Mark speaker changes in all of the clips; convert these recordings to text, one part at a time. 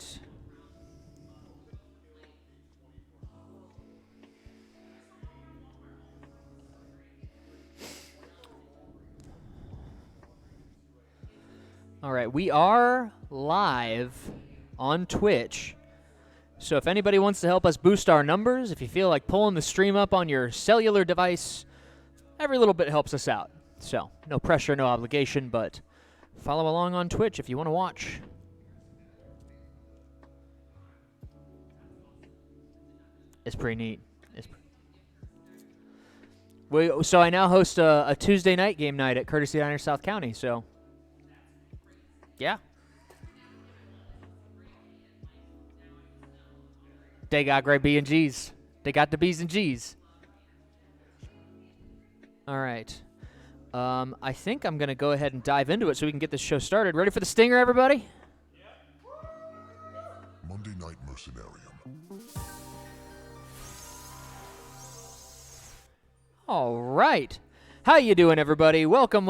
Speaker 1: right. All right, we are live on Twitch. So if anybody wants to help us boost our numbers, if you feel like pulling the stream up on your cellular device, every little bit helps us out. So no pressure, no obligation, but follow along on Twitch if you want to watch. It's pretty neat. So I now host a Tuesday night game night at Courtesy Diner South County, so yeah. They got great B and G's. They got the B's and G's. All right. I think I'm going to go ahead and dive into it so we can get this show started. Ready for the stinger, everybody?
Speaker 2: Monday Night Mercenarium.
Speaker 1: All right. How you doing, everybody? Welcome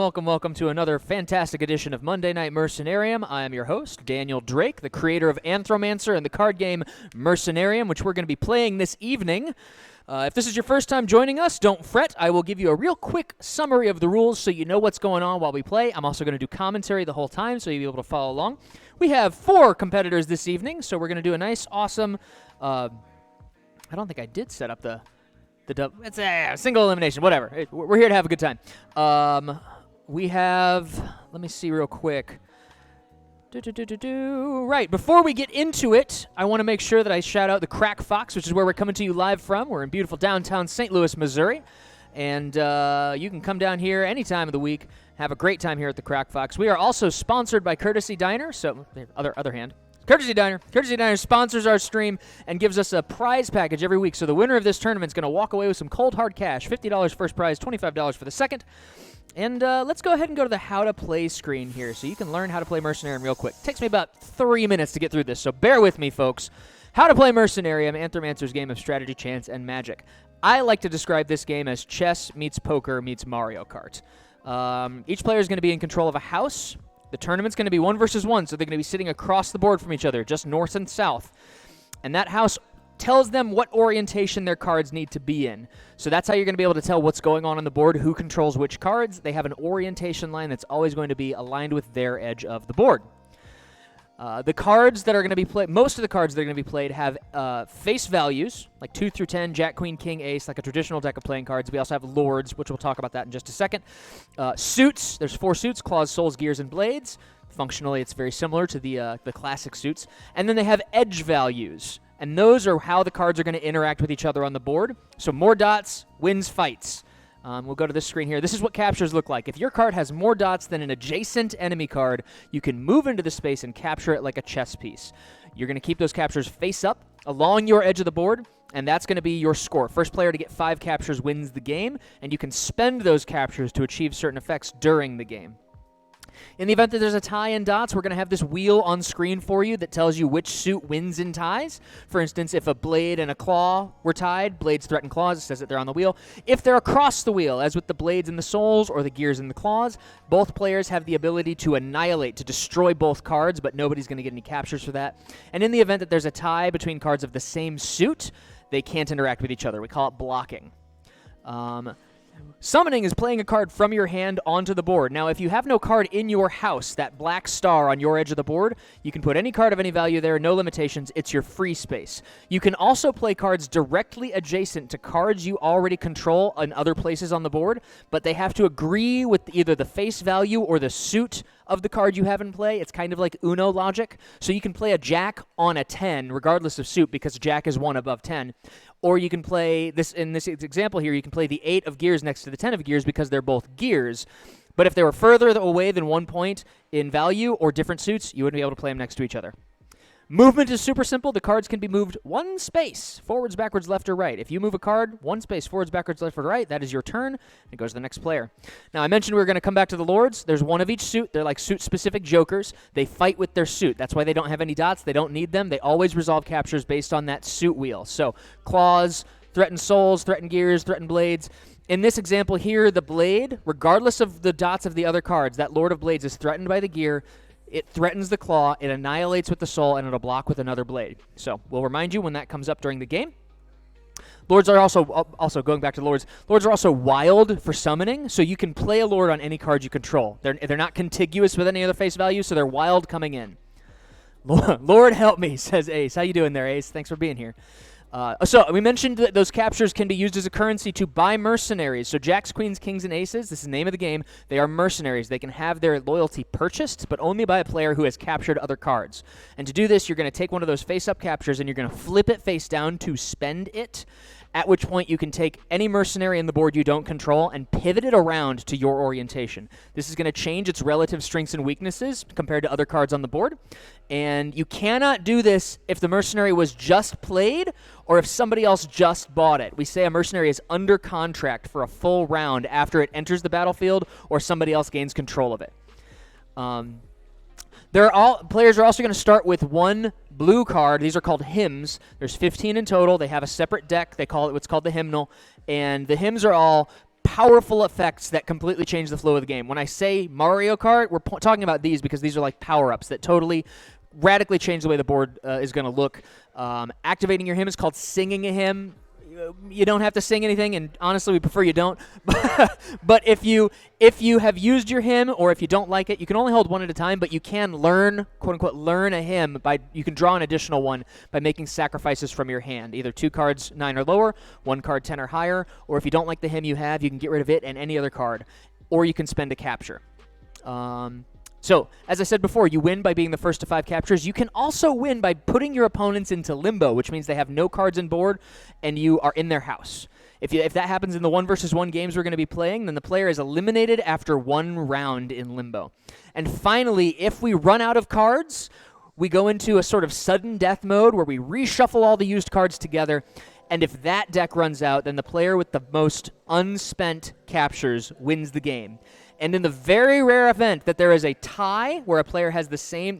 Speaker 1: to another fantastic edition of Monday Night Mercenarium. I am your host, Daniel Drake, the creator of Anthromancer and the card game Mercenarium, which we're going to be playing this evening. If this is your first time joining us, don't fret. I will give you a real quick summary of the rules so you know what's going on while we play. I'm also going to do commentary the whole time so you'll be able to follow along. We have 4 competitors this evening, so we're going to do a nice, awesome... I don't think I did set up the it's a single elimination, whatever. We're here to have a good time. We have, let me see real quick. Right, before we get into it, I want to make sure that I shout out the Crack Fox, which is where we're coming to you live from. We're in beautiful downtown St. Louis, Missouri. And you can come down here any time of the week, have a great time here at the Crack Fox. We are also sponsored by Courtesy Diner, so other hand. Courtesy Diner. Courtesy Diner sponsors our stream and gives us a prize package every week. So the winner of this tournament is going to walk away with some cold, hard cash. $50 first prize, $25 for the second. And let's go ahead and go to the How to Play screen here so you can learn how to play Mercenarium real quick. It takes me about 3 minutes to get through this, so bear with me, folks. How to Play Mercenarium, Anthromancer's game of strategy, chance, and magic. I like to describe this game as chess meets poker meets Mario Kart. Each player is going to be in control of a house. The tournament's going to be 1 versus 1, so they're going to be sitting across the board from each other, just north and south. And that house tells them what orientation their cards need to be in. So that's how you're going to be able to tell what's going on the board, who controls which cards. They have an orientation line that's always going to be aligned with their edge of the board. The cards that are going to be played, most of the cards that are going to be played have face values, like 2 through 10, Jack, Queen, King, Ace, like a traditional deck of playing cards. We also have lords, which we'll talk about that in just a second. Suits, there's 4 suits, claws, souls, gears, and blades. Functionally, it's very similar to the classic suits. And then they have edge values, and those are how the cards are going to interact with each other on the board. So more dots wins fights. We'll go to this screen here. This is what captures look like. If your card has more dots than an adjacent enemy card, you can move into the space and capture it like a chess piece. You're going to keep those captures face up along your edge of the board, and that's going to be your score. First player to get 5 captures wins the game, and you can spend those captures to achieve certain effects during the game. In the event that there's a tie in dots, we're going to have this wheel on screen for you that tells you which suit wins in ties. For instance, if a blade and a claw were tied, blades threaten claws, it says that they're on the wheel. If they're across the wheel, as with the blades and the souls or the gears and the claws, both players have the ability to annihilate, to destroy both cards, but nobody's going to get any captures for that. And in the event that there's a tie between cards of the same suit, they can't interact with each other. We call it blocking. Summoning is playing a card from your hand onto the board. Now, if you have no card in your house, that black star on your edge of the board, you can put any card of any value there, no limitations. It's your free space. You can also play cards directly adjacent to cards you already control in other places on the board, but they have to agree with either the face value or the suit of the card you have in play. It's kind of like Uno logic. So you can play a Jack on a 10, regardless of suit, because Jack is 1 above 10. Or you can play, in this example here, you can play the 8 of gears next to the 10 of gears because they're both gears. But if they were further away than 1 point in value or different suits, you wouldn't be able to play them next to each other. Movement is super simple. The cards can be moved 1 space, forwards, backwards, left, or right. If you move a card 1 space, forwards, backwards, left, or right, that is your turn. It goes to the next player. Now, I mentioned we were going to come back to the Lords. There's 1 of each suit. They're like suit-specific jokers. They fight with their suit. That's why they don't have any dots. They don't need them. They always resolve captures based on that suit wheel. So, claws, threaten souls, threaten gears, threaten blades. In this example here, the blade, regardless of the dots of the other cards, that Lord of Blades is threatened by the gear. it threatens the claw, it annihilates with the soul, and it'll block with another blade. So we'll remind you when that comes up during the game. Lords are also going back to Lords. Lords are also wild for summoning, so you can play a Lord on any card you control. They're not contiguous with any other face value, so they're wild coming in. Lord help me, says Ace. How you doing there, Ace? Thanks for being here. So we mentioned that those captures can be used as a currency to buy mercenaries. So jacks, queens, kings, and aces, this is the name of the game. They are mercenaries. They can have their loyalty purchased, but only by a player who has captured other cards. And to do this, you're going to take one of those face-up captures and you're going to flip it face down to spend it, at which point you can take any mercenary in the board you don't control and pivot it around to your orientation. This is going to change its relative strengths and weaknesses compared to other cards on the board. And you cannot do this if the mercenary was just played or if somebody else just bought it. We say a mercenary is under contract for a full round after it enters the battlefield or somebody else gains control of it. Players are also going to start with one blue card. These are called hymns. There's 15 in total. They have a separate deck. They call it what's called the hymnal. And the hymns are all powerful effects that completely change the flow of the game. When I say Mario Kart, we're talking about these because these are like power-ups that totally radically change the way the board is going to look. Activating your hymn is called singing a hymn. You don't have to sing anything, and honestly, we prefer you don't. But if you have used your hymn, or if you don't like it, you can only hold one at a time, but you can learn, quote-unquote, learn a hymn. You can draw an additional one by making sacrifices from your hand, either 2 cards 9 or lower, 1 card 10 or higher, or if you don't like the hymn you have, you can get rid of it and any other card, or you can spend a capture. So, as I said before, you win by being the first to 5 captures. You can also win by putting your opponents into limbo, which means they have no cards on board and you are in their house. If that happens in the 1-versus-1 games we're going to be playing, then the player is eliminated after 1 round in limbo. And finally, if we run out of cards, we go into a sort of sudden death mode where we reshuffle all the used cards together. And if that deck runs out, then the player with the most unspent captures wins the game. And in the very rare event that there is a tie where a player has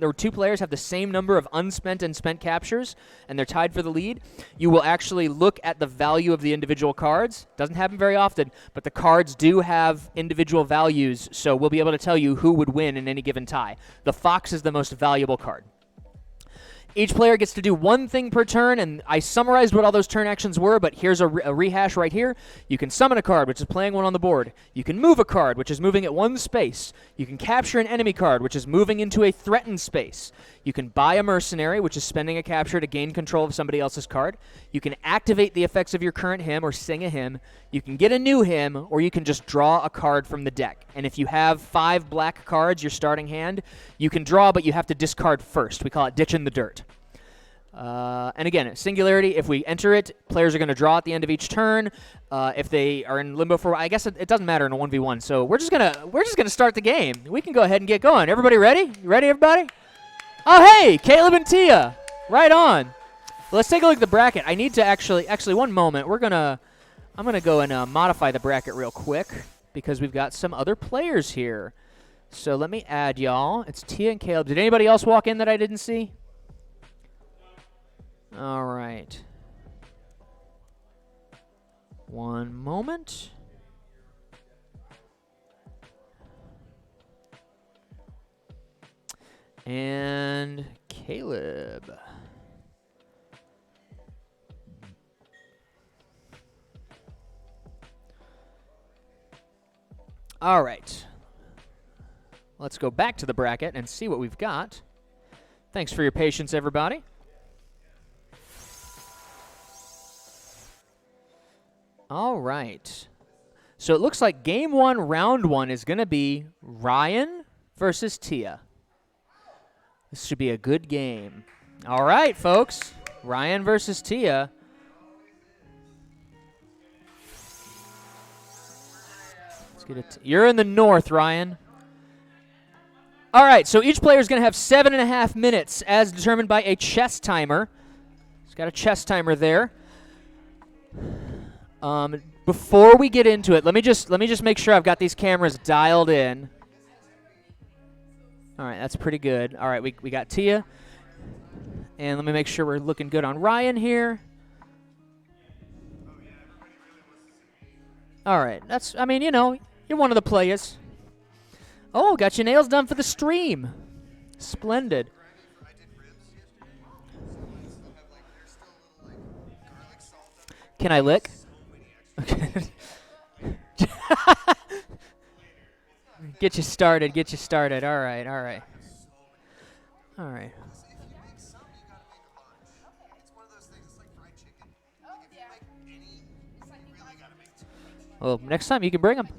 Speaker 1: or 2 players have the same number of unspent and spent captures, and they're tied for the lead, you will actually look at the value of the individual cards. Doesn't happen very often, but the cards do have individual values, so we'll be able to tell you who would win in any given tie. The fox is the most valuable card. Each player gets to do one thing per turn, and I summarized what all those turn actions were, but here's a rehash right here. You can summon a card, which is playing one on the board. You can move a card, which is moving at 1 space. You can capture an enemy card, which is moving into a threatened space. You can buy a mercenary, which is spending a capture to gain control of somebody else's card. You can activate the effects of your current hymn or sing a hymn. You can get a new hymn, or you can just draw a card from the deck. And if you have 5 black cards, your starting hand, you can draw, but you have to discard first. We call it ditch in the dirt. And again, singularity, if we enter it, players are going to draw at the end of each turn. If they are in limbo for, I guess it doesn't matter in a 1v1. So we're just gonna start the game. We can go ahead and get going. Everybody ready? You ready, everybody? Oh, hey, Caleb and Tia, right on. Well, let's take a look at the bracket. I need to actually one moment. I'm gonna go and modify the bracket real quick because we've got some other players here. So let me add y'all. It's Tia and Caleb. Did anybody else walk in that I didn't see? All right. One moment. And Caleb. All right. Let's go back to the bracket and see what we've got. Thanks for your patience, everybody. All right. So it looks like game 1, round 1 is going to be Ryan versus Tia. This should be a good game. All right, folks. Ryan versus Tia. Let's get it. You're in the north, Ryan. All right, so each player is going to have 7.5 minutes as determined by a chess timer. It's got a chess timer there. Before we get into it, let me just make sure I've got these cameras dialed in. All right, that's pretty good. All right, we got Tia. And let me make sure we're looking good on Ryan here. All right, I mean, you know, you're one of the players. Oh, got your nails done for the stream. Splendid. Can I lick? Get you started. Get you started. All right. All right. All right. Well, next time you can bring them.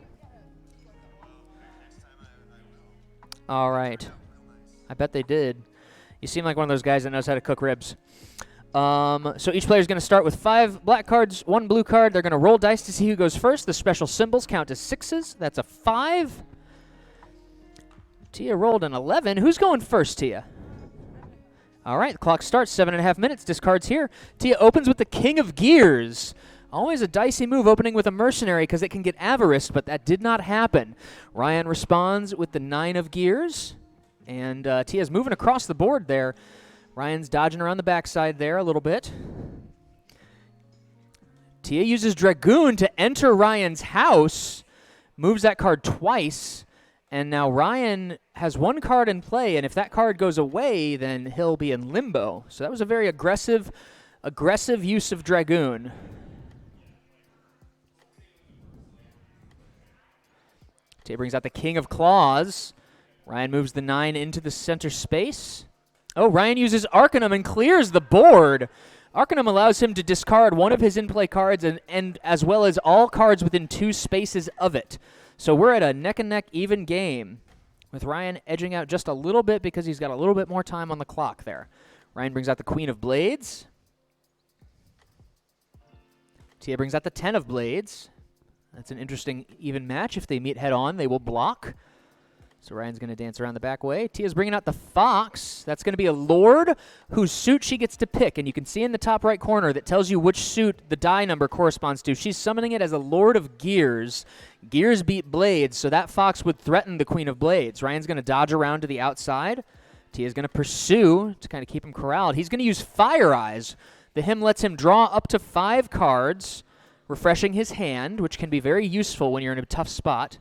Speaker 1: All right. I bet they did. You seem like one of those guys that knows how to cook ribs. So each player is going to start with 5 black cards, 1 blue card. They're going to roll dice to see who goes first. The special symbols count as 6s. That's a 5. Tia rolled an 11. Who's going first, Tia? All right, the clock starts. 7.5 minutes. Discards here. Tia opens with the King of Gears. Always a dicey move opening with a mercenary because it can get avarice, but that did not happen. Ryan responds with the 9 of Gears. And Tia's moving across the board there. Ryan's dodging around the backside there a little bit. Tia uses Dragoon to enter Ryan's house, moves that card twice, and now Ryan has 1 card in play, and if that card goes away, then he'll be in limbo. So that was a very aggressive use of Dragoon. Tia brings out the King of Claws. Ryan moves the 9 into the center space. Oh, Ryan uses Arcanum and clears the board. Arcanum allows him to discard one of his in-play cards and as well as all cards within 2 spaces of it. So we're at a neck-and-neck even game with Ryan edging out just a little bit because he's got a little bit more time on the clock there. Ryan brings out the Queen of Blades. Tia brings out the 10 of Blades. That's an interesting even match. If they meet head-on, they will block. So Ryan's going to dance around the back way. Tia's bringing out the Fox. That's going to be a Lord whose suit she gets to pick. And you can see in the top right corner that tells you which suit the die number corresponds to. She's summoning it as a Lord of Gears. Gears beat Blades, so that Fox would threaten the Queen of Blades. Ryan's going to dodge around to the outside. Tia's going to pursue to kind of keep him corralled. He's going to use Fire Eyes. The hymn lets him draw up to 5 cards, refreshing his hand, which can be very useful when you're in a tough spot.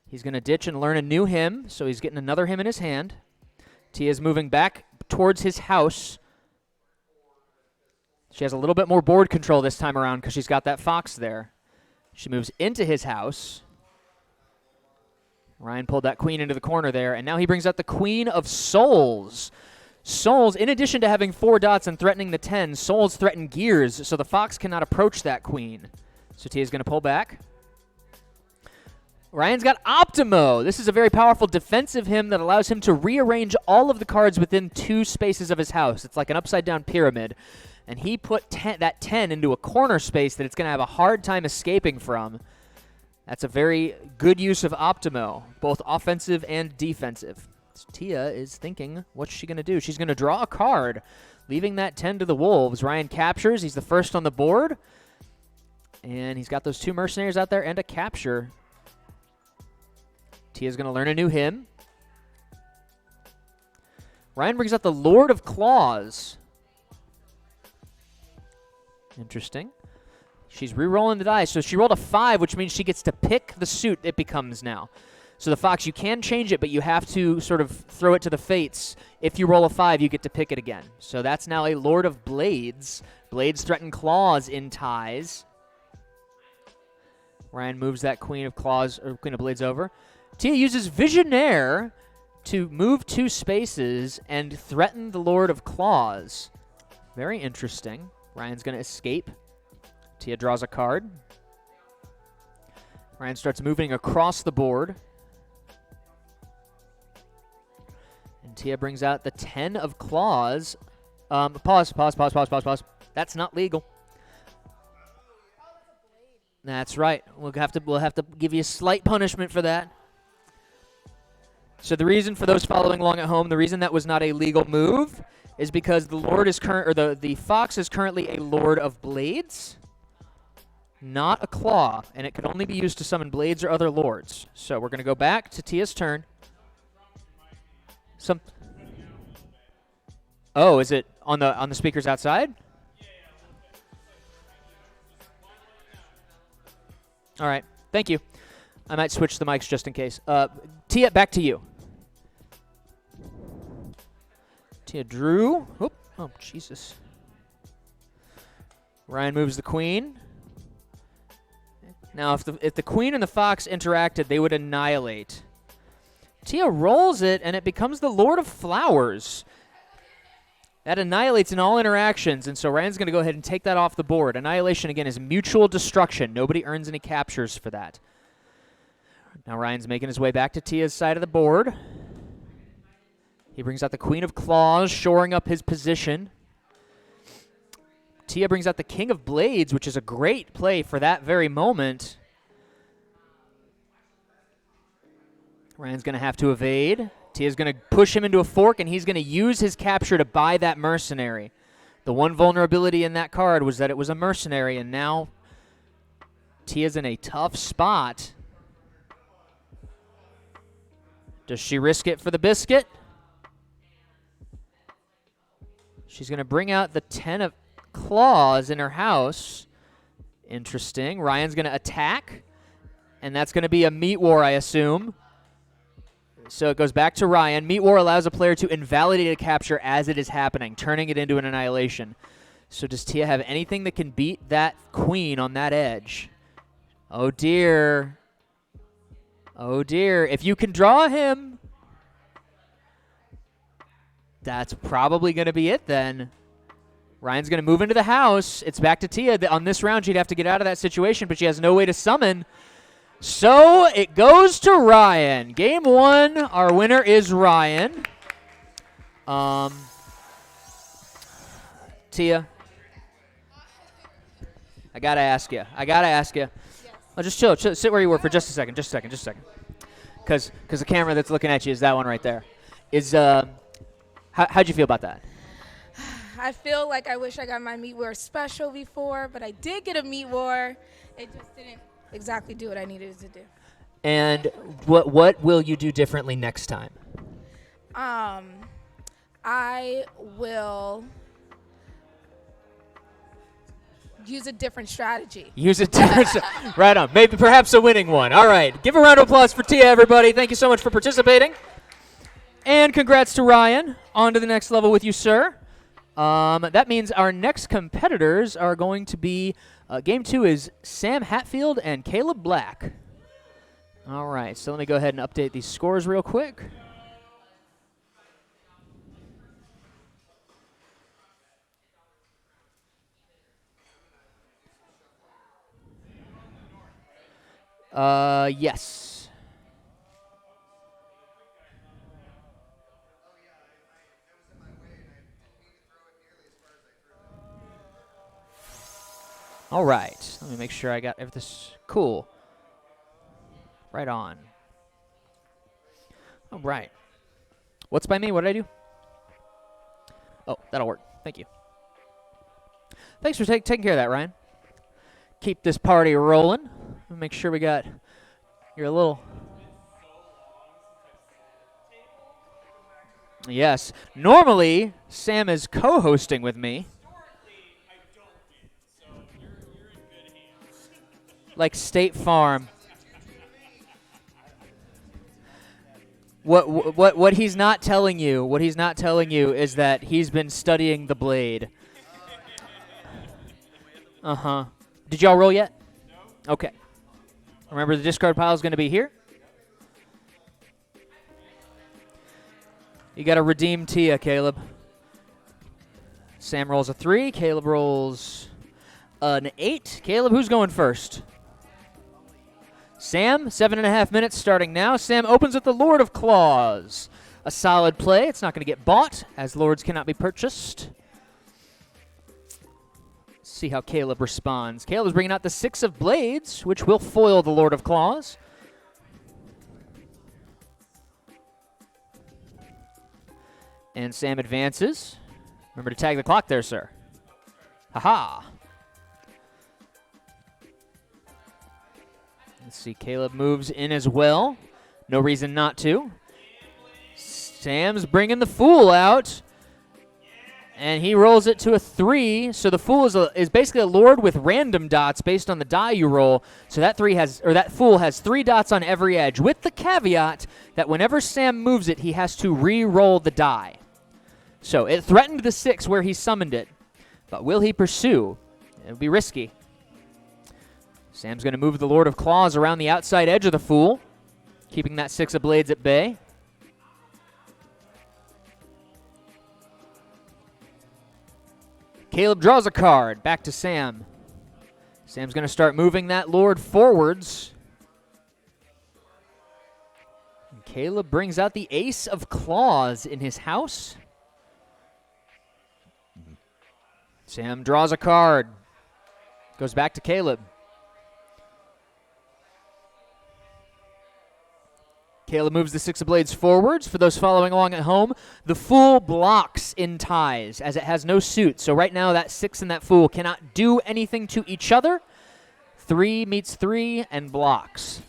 Speaker 1: He's going to ditch and learn a new hymn, so he's getting another hymn in his hand. Tia's moving back towards his house. She has a little bit more board control this time around because she's got that Fox there. She moves into his house. Ryan pulled that Queen into the corner there, and now he brings out the Queen of Souls. Souls, in addition to having 4 dots and threatening the 10, Souls threaten Gears, so the Fox cannot approach that Queen. So Tia's going to pull back. Ryan's got Optimo. This is a very powerful defensive hymn that allows him to rearrange all of the cards within 2 spaces of his house. It's like an upside-down pyramid. And he put that 10 into a corner space that it's going to have a hard time escaping from. That's a very good use of Optimo, both offensive and defensive. So Tia is thinking, what's she going to do? She's going to draw a card, leaving that 10 to the Wolves. Ryan captures. He's the first on the board. And he's got those 2 mercenaries out there and a capture. Tia's going to learn a new hymn. Ryan brings out the Lord of Claws. Interesting. She's re-rolling the dice. So she rolled a 5, which means she gets to pick the suit it becomes now. So the Fox, you can change it, but you have to sort of throw it to the fates. If you roll a 5, you get to pick it again. So that's now a Lord of Blades. Blades threaten claws in ties. Ryan moves that Queen of Claws, or Queen of Blades over. Tia uses Visionaire to move 2 spaces and threaten the Lord of Claws. Very interesting. Ryan's going to escape. Tia draws a card. Ryan starts moving across the board. And Tia brings out the 10 of Claws. Pause. That's not legal. That's right. We'll have to give you a slight punishment for that. So the reason for those following along at home, the reason that was not a legal move is because the Lord is the Fox is currently a Lord of Blades, not a Claw, and it can only be used to summon Blades or other Lords. So we're going to go back to Tia's turn. Oh, is it on the speakers outside? All right. Thank you. I might switch the mics just in case. Tia, back to you. Tia drew. Oop. Oh, Jesus. Ryan moves the queen. Now, if the queen and the fox interacted, they would annihilate. Tia rolls it, and it becomes the Lord of Flowers. That annihilates in all interactions, and so Ryan's going to go ahead and take that off the board. Annihilation, again, is mutual destruction. Nobody earns any captures for that. Now Ryan's making his way back to Tia's side of the board. He brings out the Queen of Claws, shoring up his position. Tia brings out the King of Blades, which is a great play for that very moment. Ryan's going to have to evade. Tia's going to push him into a fork, and he's going to use his capture to buy that mercenary. The one vulnerability in that card was that it was a mercenary, and now Tia's in a tough spot. Does she risk it for the biscuit? She's going to bring out the 10 of claws in her house. Interesting. Ryan's going to attack, and that's going to be a meat war, I assume. So it goes back to Ryan. Meat War allows a player to invalidate a capture as it is happening, turning it into an annihilation. So does Tia have anything that can beat that queen on that edge? Oh, dear. Oh, dear. If you can draw him, that's probably going to be it then. Ryan's going to move into the house. It's back to Tia. On this round, she'd have to get out of that situation, but she has no way to summon. So it goes to Ryan. Game 1, our winner is Ryan. Tia, I got to ask you. Yes. Oh, just chill. Sit where you were for just a second. Because the camera that's looking at you is that one right there. How'd you feel about that?
Speaker 3: I feel like I wish I got my Meat War special before, but I did get a Meat War. It just didn't exactly do what I needed it to do.
Speaker 1: And what will you do differently next time?
Speaker 3: I will use a different strategy.
Speaker 1: Right on. Maybe perhaps a winning one. All right. Give a round of applause for Tia, everybody. Thank you so much for participating. And congrats to Ryan. On to the next level with you, sir. That means our next competitors are going to be Game 2 is Sam Hatfield and Caleb Black. All right, so let me go ahead and update these scores real quick. Yes. All right, let me make sure I got everything cool. Right on. All right. What's by me? What did I do? Oh, that'll work. Thank you. Thanks for taking care of that, Ryan. Keep this party rolling. Make sure we got your little... Yes. Normally, Sam is co-hosting with me. Like State Farm. What he's not telling you, is that he's been studying the blade. Uh-huh. Did y'all roll yet? No. Okay. Remember, the discard pile is going to be here. You got to redeem Tia, Caleb. Sam rolls a 3. Caleb rolls an 8. Caleb, who's going first? Sam, 7.5 minutes starting now. Sam opens with the Lord of Claws. A solid play. It's not going to get bought, as Lords cannot be purchased. Let's see how Caleb responds. Caleb is bringing out the 6 of Blades, which will foil the Lord of Claws. And Sam advances. Remember to tag the clock there, sir. Ha-ha. Let's see, Caleb moves in as well. No reason not to. Sam's bringing the Fool out. And he rolls it to a 3. So the Fool is basically a Lord with random dots based on the die you roll. So that Fool has 3 dots on every edge, with the caveat that whenever Sam moves it, he has to re-roll the die. So it threatened the 6 where he summoned it. But will he pursue? It would be risky. Sam's going to move the Lord of Claws around the outside edge of the Fool, keeping that 6 of Blades at bay. Caleb draws a card. Back to Sam. Sam's going to start moving that Lord forwards. And Caleb brings out the Ace of Claws in his house. Sam draws a card. Goes back to Caleb. Caleb moves the 6 of Blades forwards. For those following along at home, the Fool blocks in ties as it has no suit. So right now that 6 and that Fool cannot do anything to each other. 3 meets 3 and blocks.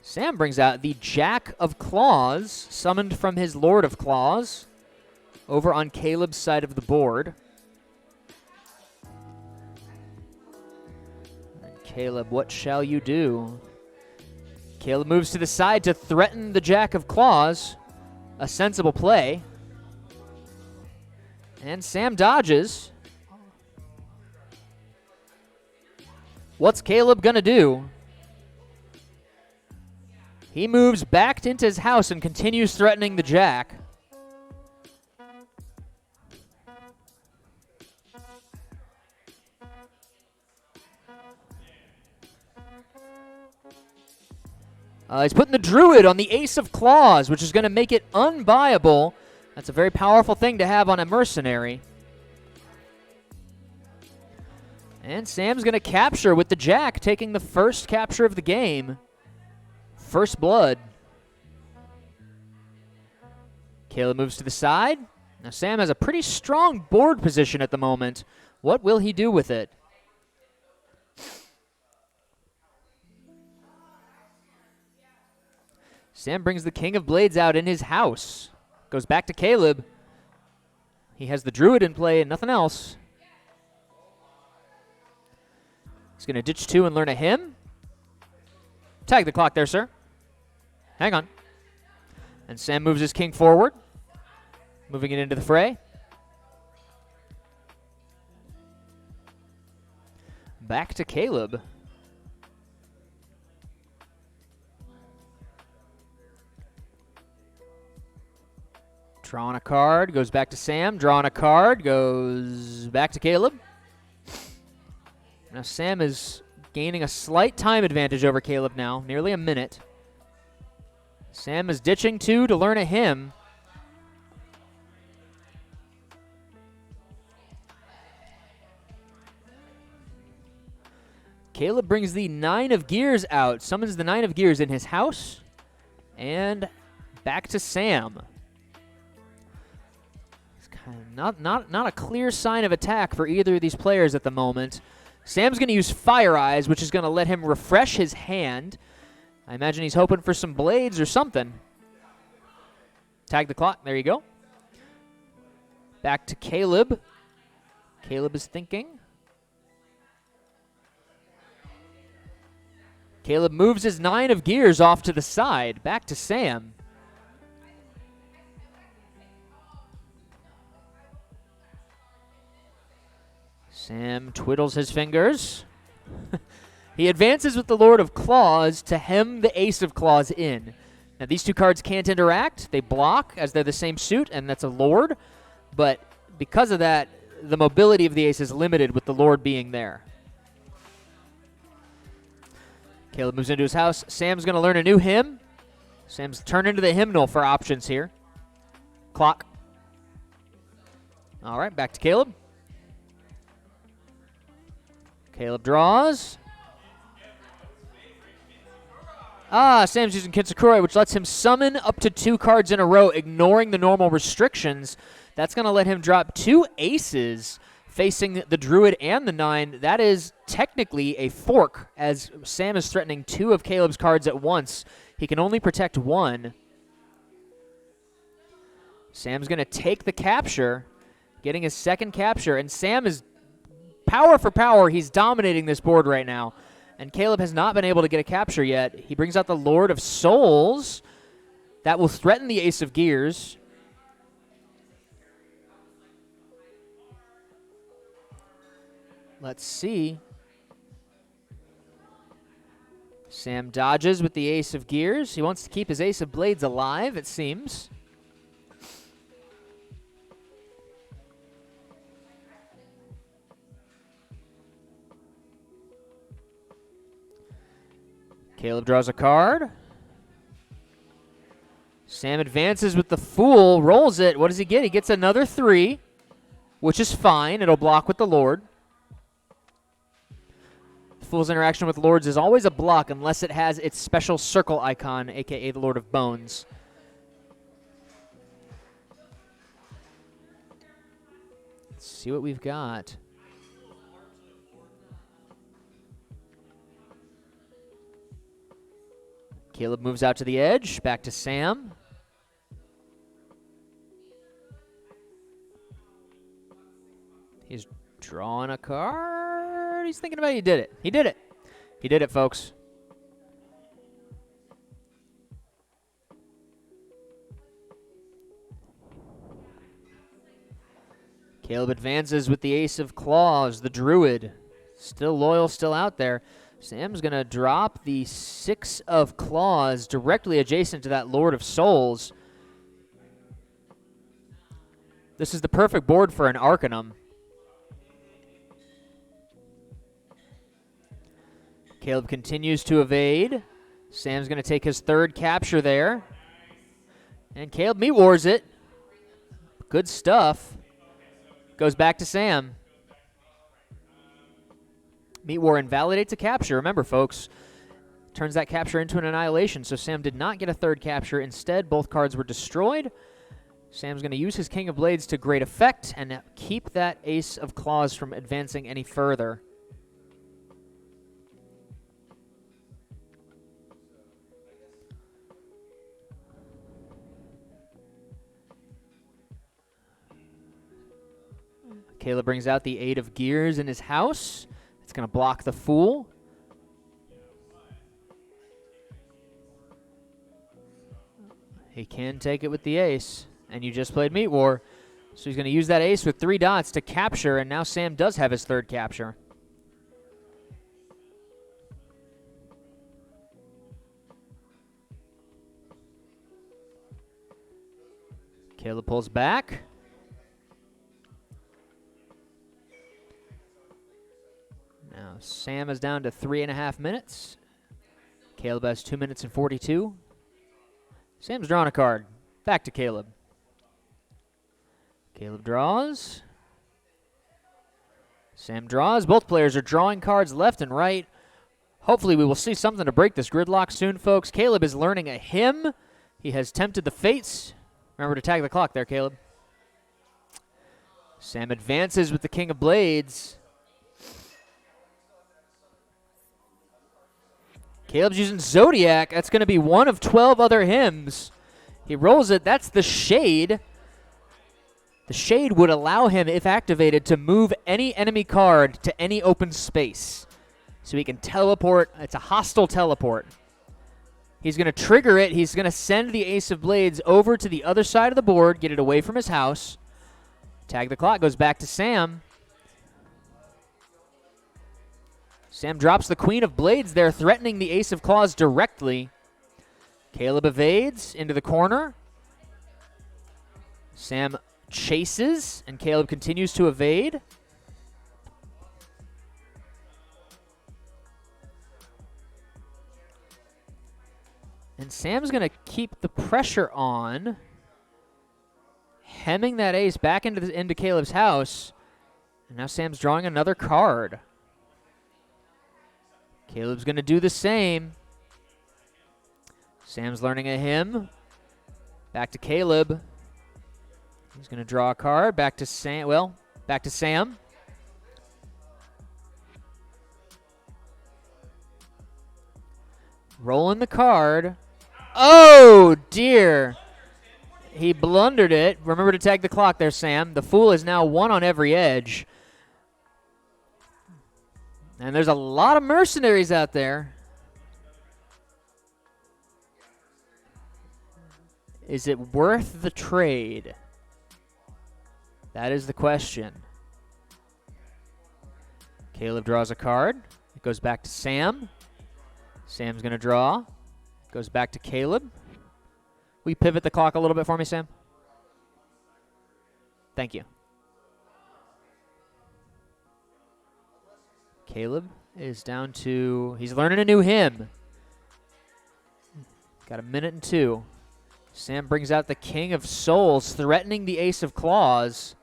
Speaker 1: Sam brings out the Jack of Claws, summoned from his Lord of Claws, over on Caleb's side of the board. And Caleb, what shall you do? Caleb moves to the side to threaten the Jack of Claws. A sensible play. And Sam dodges. What's Caleb gonna do? He moves back into his house and continues threatening the Jack. He's putting the Druid on the Ace of Claws, which is going to make it unbuyable. That's a very powerful thing to have on a Mercenary. And Sam's going to capture with the Jack, taking the first capture of the game. First blood. Caleb moves to the side. Now Sam has a pretty strong board position at the moment. What will he do with it? Sam brings the King of Blades out in his house. Goes back to Caleb. He has the Druid in play and nothing else. He's going to ditch 2 and learn a hymn. Tag the clock there, sir. Hang on. And Sam moves his king forward, moving it into the fray. Back to Caleb. Drawing a card, goes back to Sam. Drawing a card, goes back to Caleb. Now Sam is gaining a slight time advantage over Caleb now, nearly a minute. Sam is ditching 2 to learn a hymn. Caleb brings the 9 of Gears out, summons the 9 of Gears in his house, and back to Sam. Not a clear sign of attack for either of these players at the moment. Sam's going to use Fire Eyes, which is going to let him refresh his hand. I imagine he's hoping for some blades or something. Tag the clock. There you go. Back to Caleb. Caleb is thinking. Caleb moves his 9 of Gears off to the side. Back to Sam. Sam twiddles his fingers. He advances with the Lord of Claws to hem the Ace of Claws in. Now, these 2 cards can't interact. They block as they're the same suit, and that's a Lord. But because of that, the mobility of the Ace is limited with the Lord being there. Caleb moves into his house. Sam's going to learn a new hymn. Sam's turning to the hymnal for options here. Clock. All right, back to Caleb. Caleb draws. Sam's using Kintsukuroi, which lets him summon up to 2 cards in a row, ignoring the normal restrictions. That's going to let him drop 2 aces facing the Druid and the 9. That is technically a fork, as Sam is threatening 2 of Caleb's cards at once. He can only protect 1. Sam's going to take the capture, getting his second capture, and Sam is power for power. He's dominating this board right now. And Caleb has not been able to get a capture yet. He brings out the Lord of Souls. That will threaten the Ace of Gears. Let's see. Sam dodges with the ace of gears. He wants to keep his ace of blades alive, it seems. Caleb draws a card. Sam advances with the Fool, rolls it. What does he get? He gets another 3, which is fine. It'll block with the Lord. Fool's interaction with Lords is always a block unless it has its special circle icon, a.k.a. the Lord of Bones. Let's see what we've got. Caleb moves out to the edge, back to Sam. He's drawing a card. He's thinking about it. He did it. He did it. He did it, folks. Caleb advances with the ace of claws, the druid. Still loyal, still out there. Sam's going to drop the 6 of claws directly adjacent to that Lord of Souls. This is the perfect board for an Arcanum. Caleb continues to evade. Sam's going to take his 3rd capture there. And Caleb meat wars it. Good stuff. Goes back to Sam. Meat war invalidates a capture. Remember, folks, turns that capture into an annihilation. So Sam did not get a 3rd capture. Instead, both cards were destroyed. Sam's going to use his King of Blades to great effect and keep that Ace of Claws from advancing any further. Caleb brings out the 8 of gears in his house. It's going to block the Fool. He can take it with the ace, and you just played Meat War. So he's going to use that ace with 3 dots to capture, and now Sam does have his 3rd capture. Caleb pulls back. Now Sam is down to 3.5 minutes. Caleb has 2 minutes and 42. Sam's drawing a card. Back to Caleb. Caleb draws. Sam draws. Both players are drawing cards left and right. Hopefully we will see something to break this gridlock soon, folks. Caleb is learning a hymn. He has tempted the fates. Remember to tag the clock there, Caleb. Sam advances with the King of Blades. Caleb's using Zodiac. That's going to be one of 12 other hymns. He rolls it. That's the Shade. The Shade would allow him, if activated, to move any enemy card to any open space. So he can teleport. It's a hostile teleport. He's going to trigger it. He's going to send the Ace of Blades over to the other side of the board, get it away from his house. Tag the clock. Goes back to Sam. Sam drops the Queen of Blades there, threatening the Ace of Claws directly. Caleb evades into the corner. Sam chases, and Caleb continues to evade. And Sam's going to keep the pressure on, hemming that ace back into Caleb's house. And now Sam's drawing another card. Caleb's going to do the same. Sam's learning a hymn. Back to Caleb. He's going to draw a card. Back to Sam. Well, back to Sam. Rolling the card. Oh, dear. He blundered it. Remember to tag the clock there, Sam. The Fool is now 1 on every edge. And there's a lot of mercenaries out there. Is it worth the trade? That is the question. Caleb draws a card. It goes back to Sam. Sam's going to draw. Goes back to Caleb. Will you pivot the clock a little bit for me, Sam? Thank you. Caleb is down to, he's learning a new hymn. Got a minute and 2. Sam brings out the King of Souls, threatening the Ace of Claws.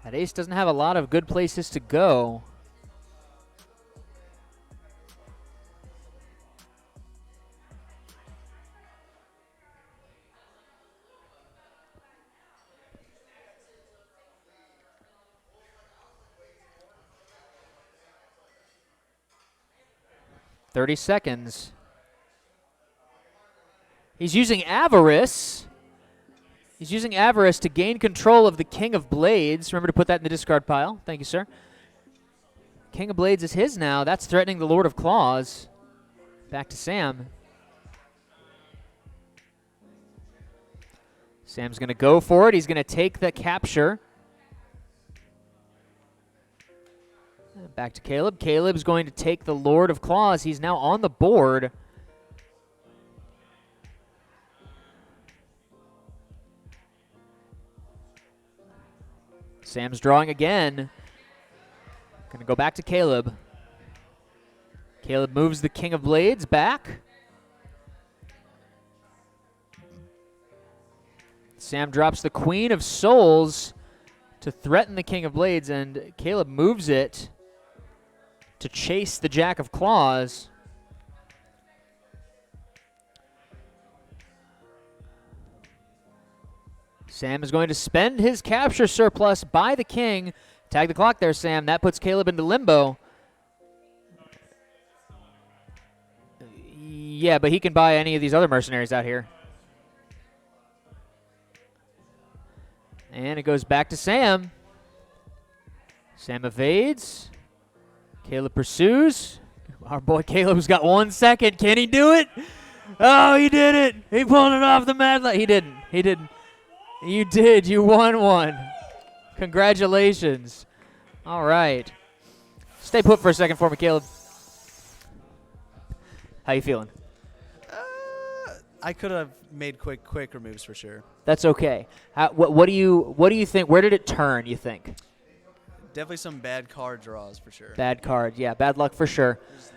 Speaker 1: That ace doesn't have a lot of good places to go. "30 seconds. He's using Avarice. He's using Avarice to gain control of the King of Blades. Remember to put that in the discard pile. Thank you, sir. King of Blades is his now. That's threatening the Lord of Claws. Back to Sam. Sam's going to go for it. He's going to take the capture. Back to Caleb. Caleb's going to take the Lord of Claws. He's now on the board. Sam's drawing again. Going to go back to Caleb. Caleb moves the King of Blades back. Sam drops the Queen of Souls to threaten the King of Blades, and Caleb moves it to chase the Jack of Claws. Sam is going to spend his capture surplus by the king. Tag the clock there, Sam. That puts Caleb into limbo. Yeah, but he can buy any of these other mercenaries out here. And it goes back to Sam. Sam evades. Caleb pursues. Our boy Caleb's got 1 second. Can he do it? Oh, he did it. He pulled it off the mat. He didn't. He didn't. You did. You won one. Congratulations. All right. Stay put for a second for me, Caleb. How you feeling?
Speaker 4: I could have made quicker moves for sure.
Speaker 1: That's okay. What do you think? Where did it turn, you think?
Speaker 4: Definitely some bad card draws for sure.
Speaker 1: Bad card. Yeah, bad luck for sure.
Speaker 4: Just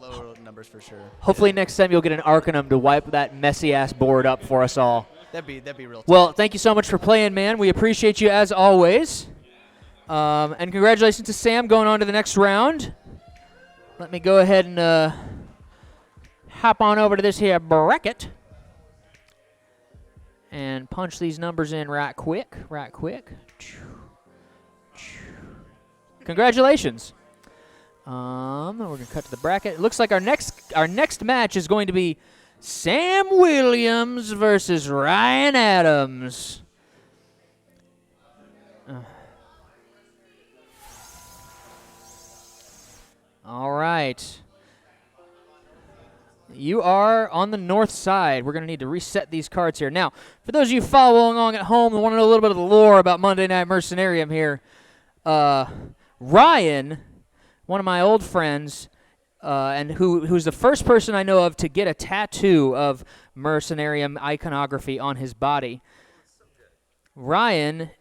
Speaker 4: low numbers for sure.
Speaker 1: Hopefully next time you'll get an Arcanum to wipe that messy-ass board up for us all.
Speaker 4: That'd be real tough.
Speaker 1: Well, thank you so much for playing, man. We appreciate you as always. And congratulations to Sam going on to the next round. Let me go ahead and hop on over to this here bracket and punch these numbers in right quick. Congratulations. We're going to cut to the bracket. It looks like our next match is going to be Sam Williams versus Ryan Adams. All right. You are on the north side. We're going to need to reset these cards here. Now, for those of you following along at home and want to know a little bit of the lore about Monday Night Mercenarium here, Ryan, one of my old friends, and who's the first person I know of to get a tattoo of Mercenarium iconography on his body. Ryan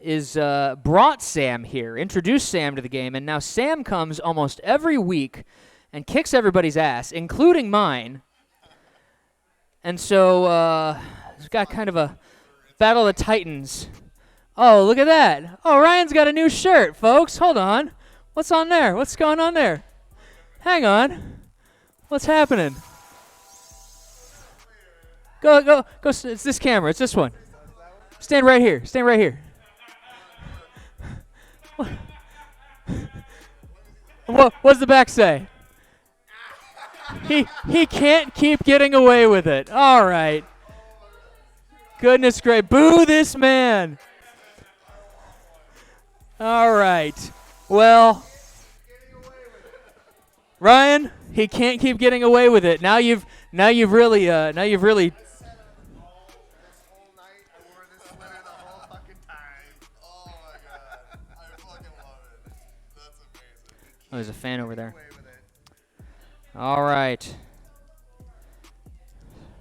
Speaker 1: brought Sam here, introduced Sam to the game, and now Sam comes almost every week and kicks everybody's ass, including mine. And so it's got kind of a battle of the Titans. Oh, look at that. Oh, Ryan's got a new shirt, folks. Hold on. What's on there? What's going on there? Hang on. What's happening? Go. It's this camera. It's this one. Stand right here. Stand right here. What does the back say? He can't keep getting away with it. All right. Goodness great. Boo this man. All right. Well, Ryan, he can't keep getting away with it. Now you've really Oh, there's a fan over there. All right.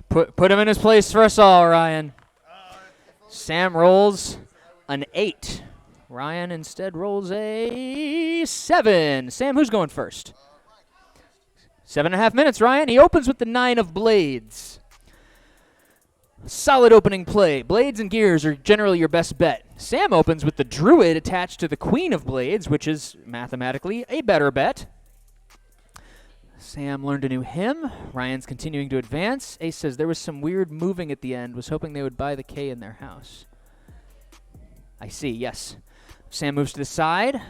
Speaker 1: Put him in his place for us all, Ryan. Sam rolls an 8. Ryan instead rolls a 7. Sam, who's going first? 7.5 minutes, Ryan. He opens with the 9 of blades. Solid opening play. Blades and gears are generally your best bet. Sam opens with the druid attached to the queen of blades, which is mathematically a better bet. Sam learned a new hymn. Ryan's continuing to advance. Ace says there was some weird moving at the end. Was hoping they would buy the K in their house. I see, yes. Sam moves to the side.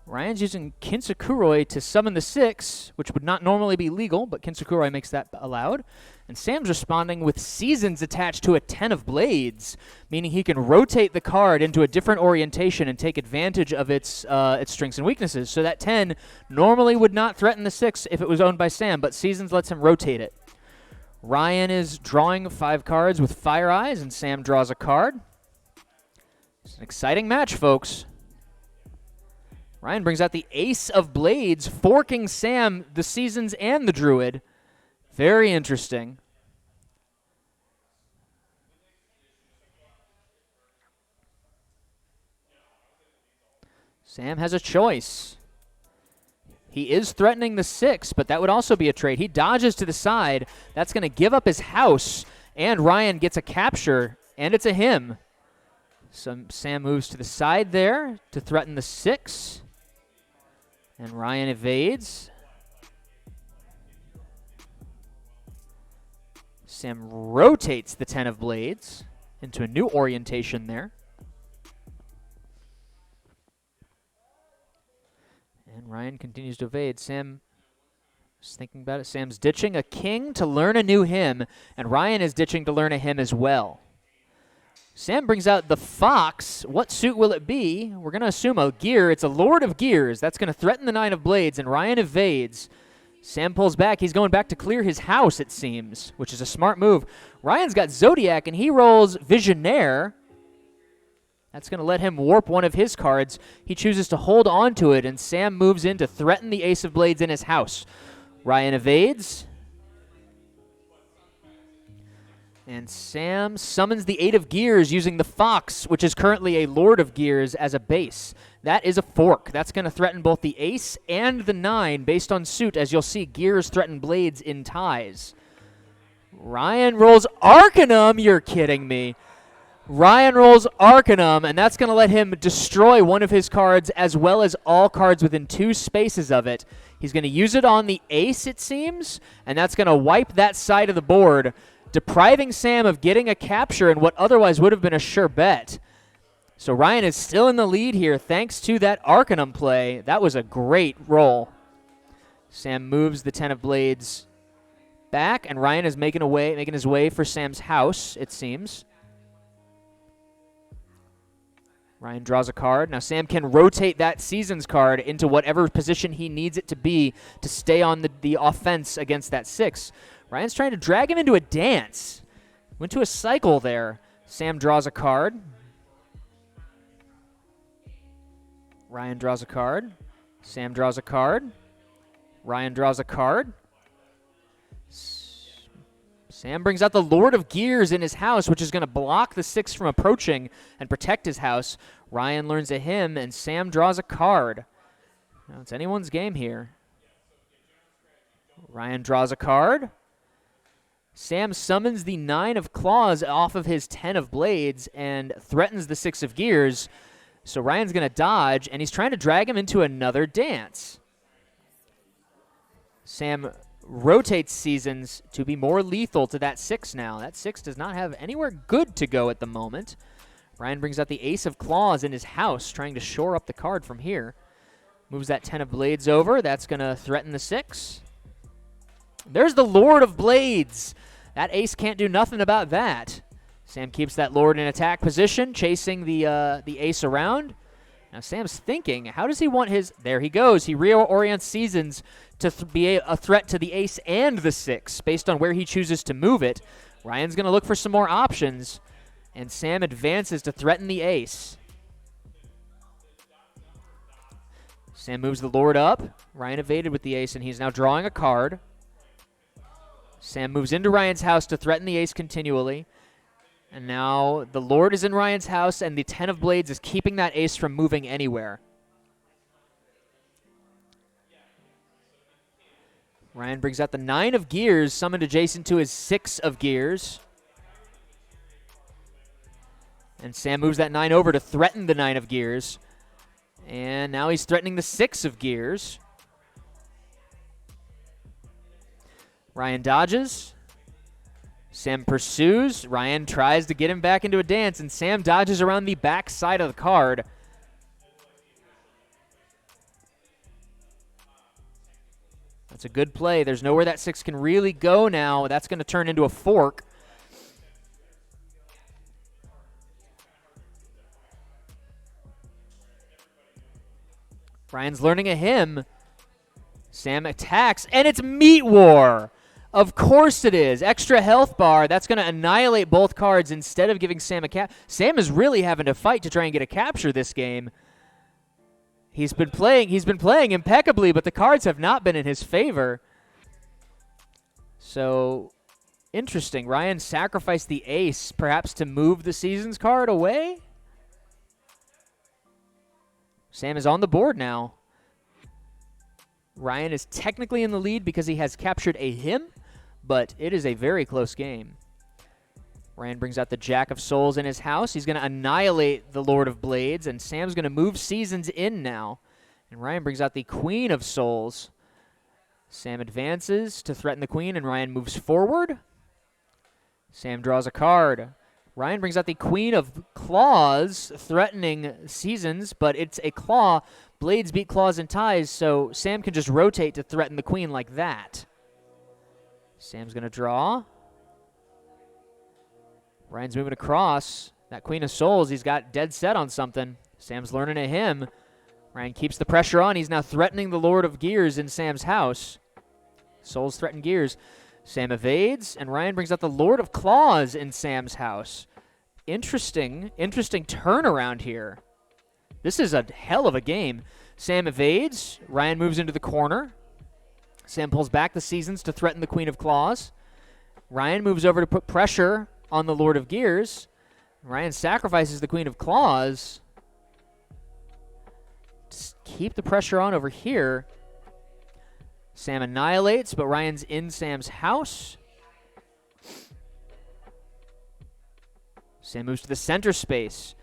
Speaker 1: Ryan's using Kinsakuroi to summon the 6, which would not normally be legal, but Kinsakuroi makes that allowed. And Sam's responding with Seasons attached to a 10 of blades, meaning he can rotate the card into a different orientation and take advantage of its strengths and weaknesses. So that 10 normally would not threaten the 6 if it was owned by Sam, but Seasons lets him rotate it. Ryan is drawing 5 cards with Fire Eyes, and Sam draws a card. It's an exciting match, folks. Ryan brings out the Ace of Blades, forking Sam, the Seasons, and the Druid. Very interesting. Sam has a choice. He is threatening the 6, but that would also be a trade. He dodges to the side. That's going to give up his house, and Ryan gets a capture, and it's a him. So Sam moves to the side there to threaten the 6. And Ryan evades. Sam rotates the 10 of blades into a new orientation there. And Ryan continues to evade. Sam is thinking about it. Sam's ditching a king to learn a new hymn, and Ryan is ditching to learn a hymn as well. Sam brings out the Fox. What suit will it be? We're going to assume a gear. It's a Lord of Gears. That's going to threaten the 9 of blades, and Ryan evades. Sam pulls back. He's going back to clear his house, it seems, which is a smart move. Ryan's got Zodiac, and he rolls Visionaire. That's going to let him warp one of his cards. He chooses to hold on to it, and Sam moves in to threaten the Ace of Blades in his house. Ryan evades. And Sam summons the 8 of Gears using the Fox, which is currently a Lord of Gears, as a base. That is a fork. That's going to threaten both the Ace and the 9 based on suit, as you'll see Gears threaten blades in ties. Ryan rolls Arcanum. You're kidding me. Ryan rolls Arcanum, and that's going to let him destroy one of his cards as well as all cards within 2 spaces of it. He's going to use it on the Ace, it seems, and that's going to wipe that side of the board, depriving Sam of getting a capture in what otherwise would have been a sure bet. So Ryan is still in the lead here thanks to that Arcanum play. That was a great roll. Sam moves the 10 of blades back, and Ryan is making his way for Sam's house, it seems. Ryan draws a card. Now Sam can rotate that Seasons card into whatever position he needs it to be to stay on the offense against that 6. Ryan's trying to drag him into a dance. Went to a cycle there. Sam draws a card. Ryan draws a card. Sam draws a card. Ryan draws a card. Sam brings out the Lord of Gears in his house, which is going to block the 6 from approaching and protect his house. Ryan learns a hymn, and Sam draws a card. Now it's anyone's game here. Ryan draws a card. Sam summons the 9 of claws off of his 10 of blades and threatens the 6 of gears. So Ryan's going to dodge, and he's trying to drag him into another dance. Sam rotates Seasons to be more lethal to that 6 now. That 6 does not have anywhere good to go at the moment. Ryan brings out the Ace of Claws in his house, trying to shore up the card from here. Moves that 10 of blades over. That's going to threaten the 6. There's the Lord of Blades. That Ace can't do nothing about that. Sam keeps that Lord in attack position, chasing the Ace around. Now Sam's thinking, how does he want his... There he goes. He reorients Seasons to be a threat to the Ace and the 6, based on where he chooses to move it. Ryan's going to look for some more options, and Sam advances to threaten the Ace. Sam moves the Lord up. Ryan evaded with the ace, and he's now drawing a card. Sam moves into Ryan's house to threaten the ace continually. And now the Lord is in Ryan's house, and the 10 of blades is keeping that ace from moving anywhere. Ryan brings out the 9 of gears, summoned adjacent to his 6 of gears. And Sam moves that 9 over to threaten the 9 of gears. And now he's threatening the 6 of gears. Ryan dodges. Sam pursues. Ryan tries to get him back into a dance, and Sam dodges around the back side of the card. That's a good play. There's nowhere that 6 can really go now. That's going to turn into a fork. Ryan's learning a hymn. Sam attacks, and it's Meat War. Of course it is. Extra health bar. That's going to annihilate both cards instead of giving Sam a cap. Sam is really having to fight to try and get a capture this game. He's been playing impeccably, but the cards have not been in his favor. So, interesting. Ryan sacrificed the ace, perhaps to move the Seasons card away? Sam is on the board now. Ryan is technically in the lead because he has captured a hymn, but it is a very close game. Ryan brings out the Jack of Souls in his house. He's going to annihilate the Lord of Blades, and Sam's going to move Seasons in now. And Ryan brings out the Queen of Souls. Sam advances to threaten the Queen, and Ryan moves forward. Sam draws a card. Ryan brings out the Queen of Claws, threatening Seasons, but it's a claw. Blades beat claws and ties, so Sam can just rotate to threaten the Queen like that. Sam's going to draw. Ryan's moving across. That Queen of Souls, he's got dead set on something. Sam's learning a hymn. Ryan keeps the pressure on. He's now threatening the Lord of Gears in Sam's house. Souls threaten Gears. Sam evades, and Ryan brings out the Lord of Claws in Sam's house. Interesting turnaround here. This is a hell of a game. Sam evades. Ryan moves into the corner. Sam pulls back the Seasons to threaten the Queen of Claws. Ryan moves over to put pressure on the Lord of Gears. Ryan sacrifices the Queen of Claws. Just keep the pressure on over here. Sam annihilates, but Ryan's in Sam's house. Sam moves to the center space.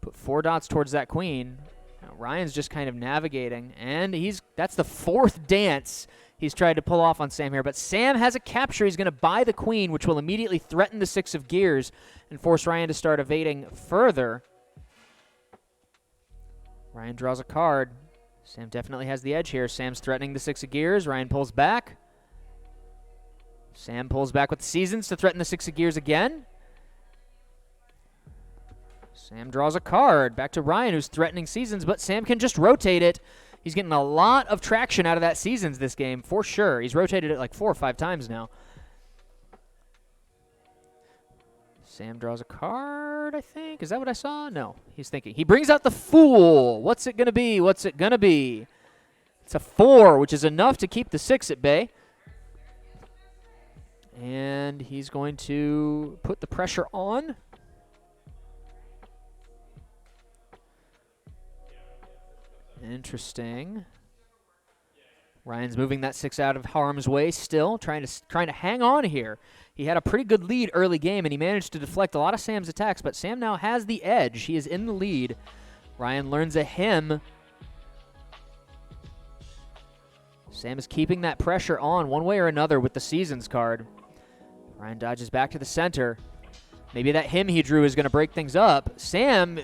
Speaker 1: Put 4 dots towards that Queen. Now Ryan's just kind of navigating, and that's the 4th dance he's tried to pull off on Sam here. But Sam has a capture. He's going to buy the Queen, which will immediately threaten the 6 of gears and force Ryan to start evading further. Ryan draws a card. Sam definitely has the edge here. Sam's threatening the 6 of gears. Ryan pulls back. Sam pulls back with the Seasons to threaten the 6 of gears again. Sam draws a card. Back to Ryan, who's threatening Seasons, but Sam can just rotate it. He's getting a lot of traction out of that Seasons this game, for sure. He's rotated it like 4 or 5 times now. Sam draws a card, I think. Is that what I saw? No, he's thinking. He brings out the Fool. What's it going to be? What's it going to be? It's a 4, which is enough to keep the 6 at bay. And he's going to put the pressure on. Interesting. Ryan's moving that 6 out of harm's way still, trying to hang on here. He had a pretty good lead early game, and he managed to deflect a lot of Sam's attacks, but Sam now has the edge. He is in the lead. Ryan learns a hymn. Sam is keeping that pressure on one way or another with the Seasons card. Ryan dodges back to the center. Maybe that hymn he drew is going to break things up. Sam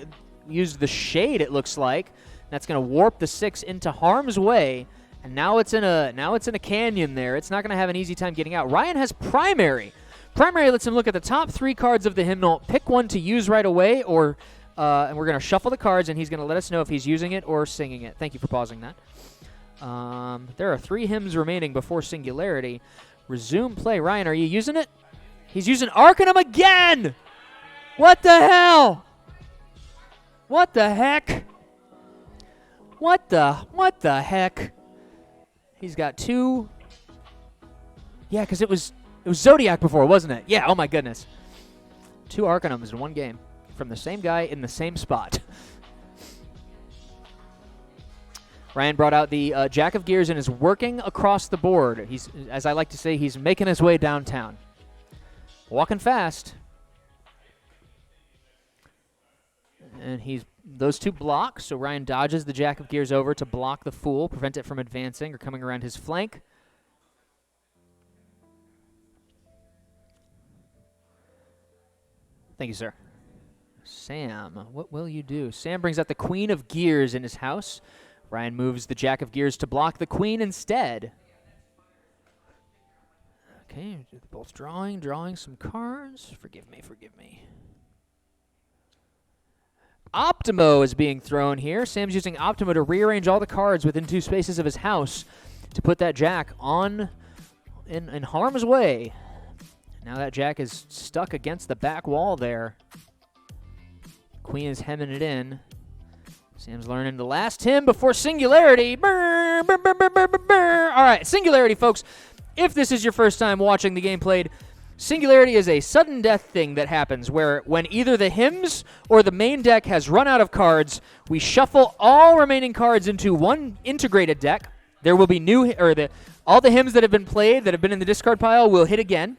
Speaker 1: used the Shade, it looks like. That's going to warp the 6 into harm's way. And now it's in a canyon there. It's not going to have an easy time getting out. Ryan has Primary. Primary lets him look at the top 3 cards of the hymnal, pick one to use right away, or and we're going to shuffle the cards, and he's going to let us know if he's using it or singing it. Thank you for pausing that. There are 3 hymns remaining before Singularity. Resume play. Ryan, are you using it? He's using Arcanum again! What the hell? What the heck? What the heck? He's got 2. Yeah, because it was Zodiac before, wasn't it? Yeah, oh my goodness. 2 Arcanums in one game from the same guy in the same spot. Ryan brought out the Jack of Gears and is working across the board. He's, as I like to say, he's making his way downtown. Walking fast. And he's those 2 blocks, so Ryan dodges the Jack of Gears over to block the Fool, prevent it from advancing or coming around his flank. Thank you, sir. Sam, what will you do? Sam brings out the Queen of Gears in his house. Ryan moves the Jack of Gears to block the Queen instead. Okay, both drawing some cards. Forgive me. Optimo is being thrown here. Sam's using Optimo to rearrange all the cards within 2 spaces of his house to put that Jack on in harm's way. Now that Jack is stuck against the back wall there. Queen is hemming it in. Sam's learning the last hymn before Singularity. Brr, brr, brr, brr, brr, brr. All right, Singularity, folks. If this is your first time watching the game played, Singularity is a sudden death thing that happens where when either the hymns or the main deck has run out of cards, we shuffle all remaining cards into one integrated deck. There will be all the hymns that have been played that have been in the discard pile will hit again.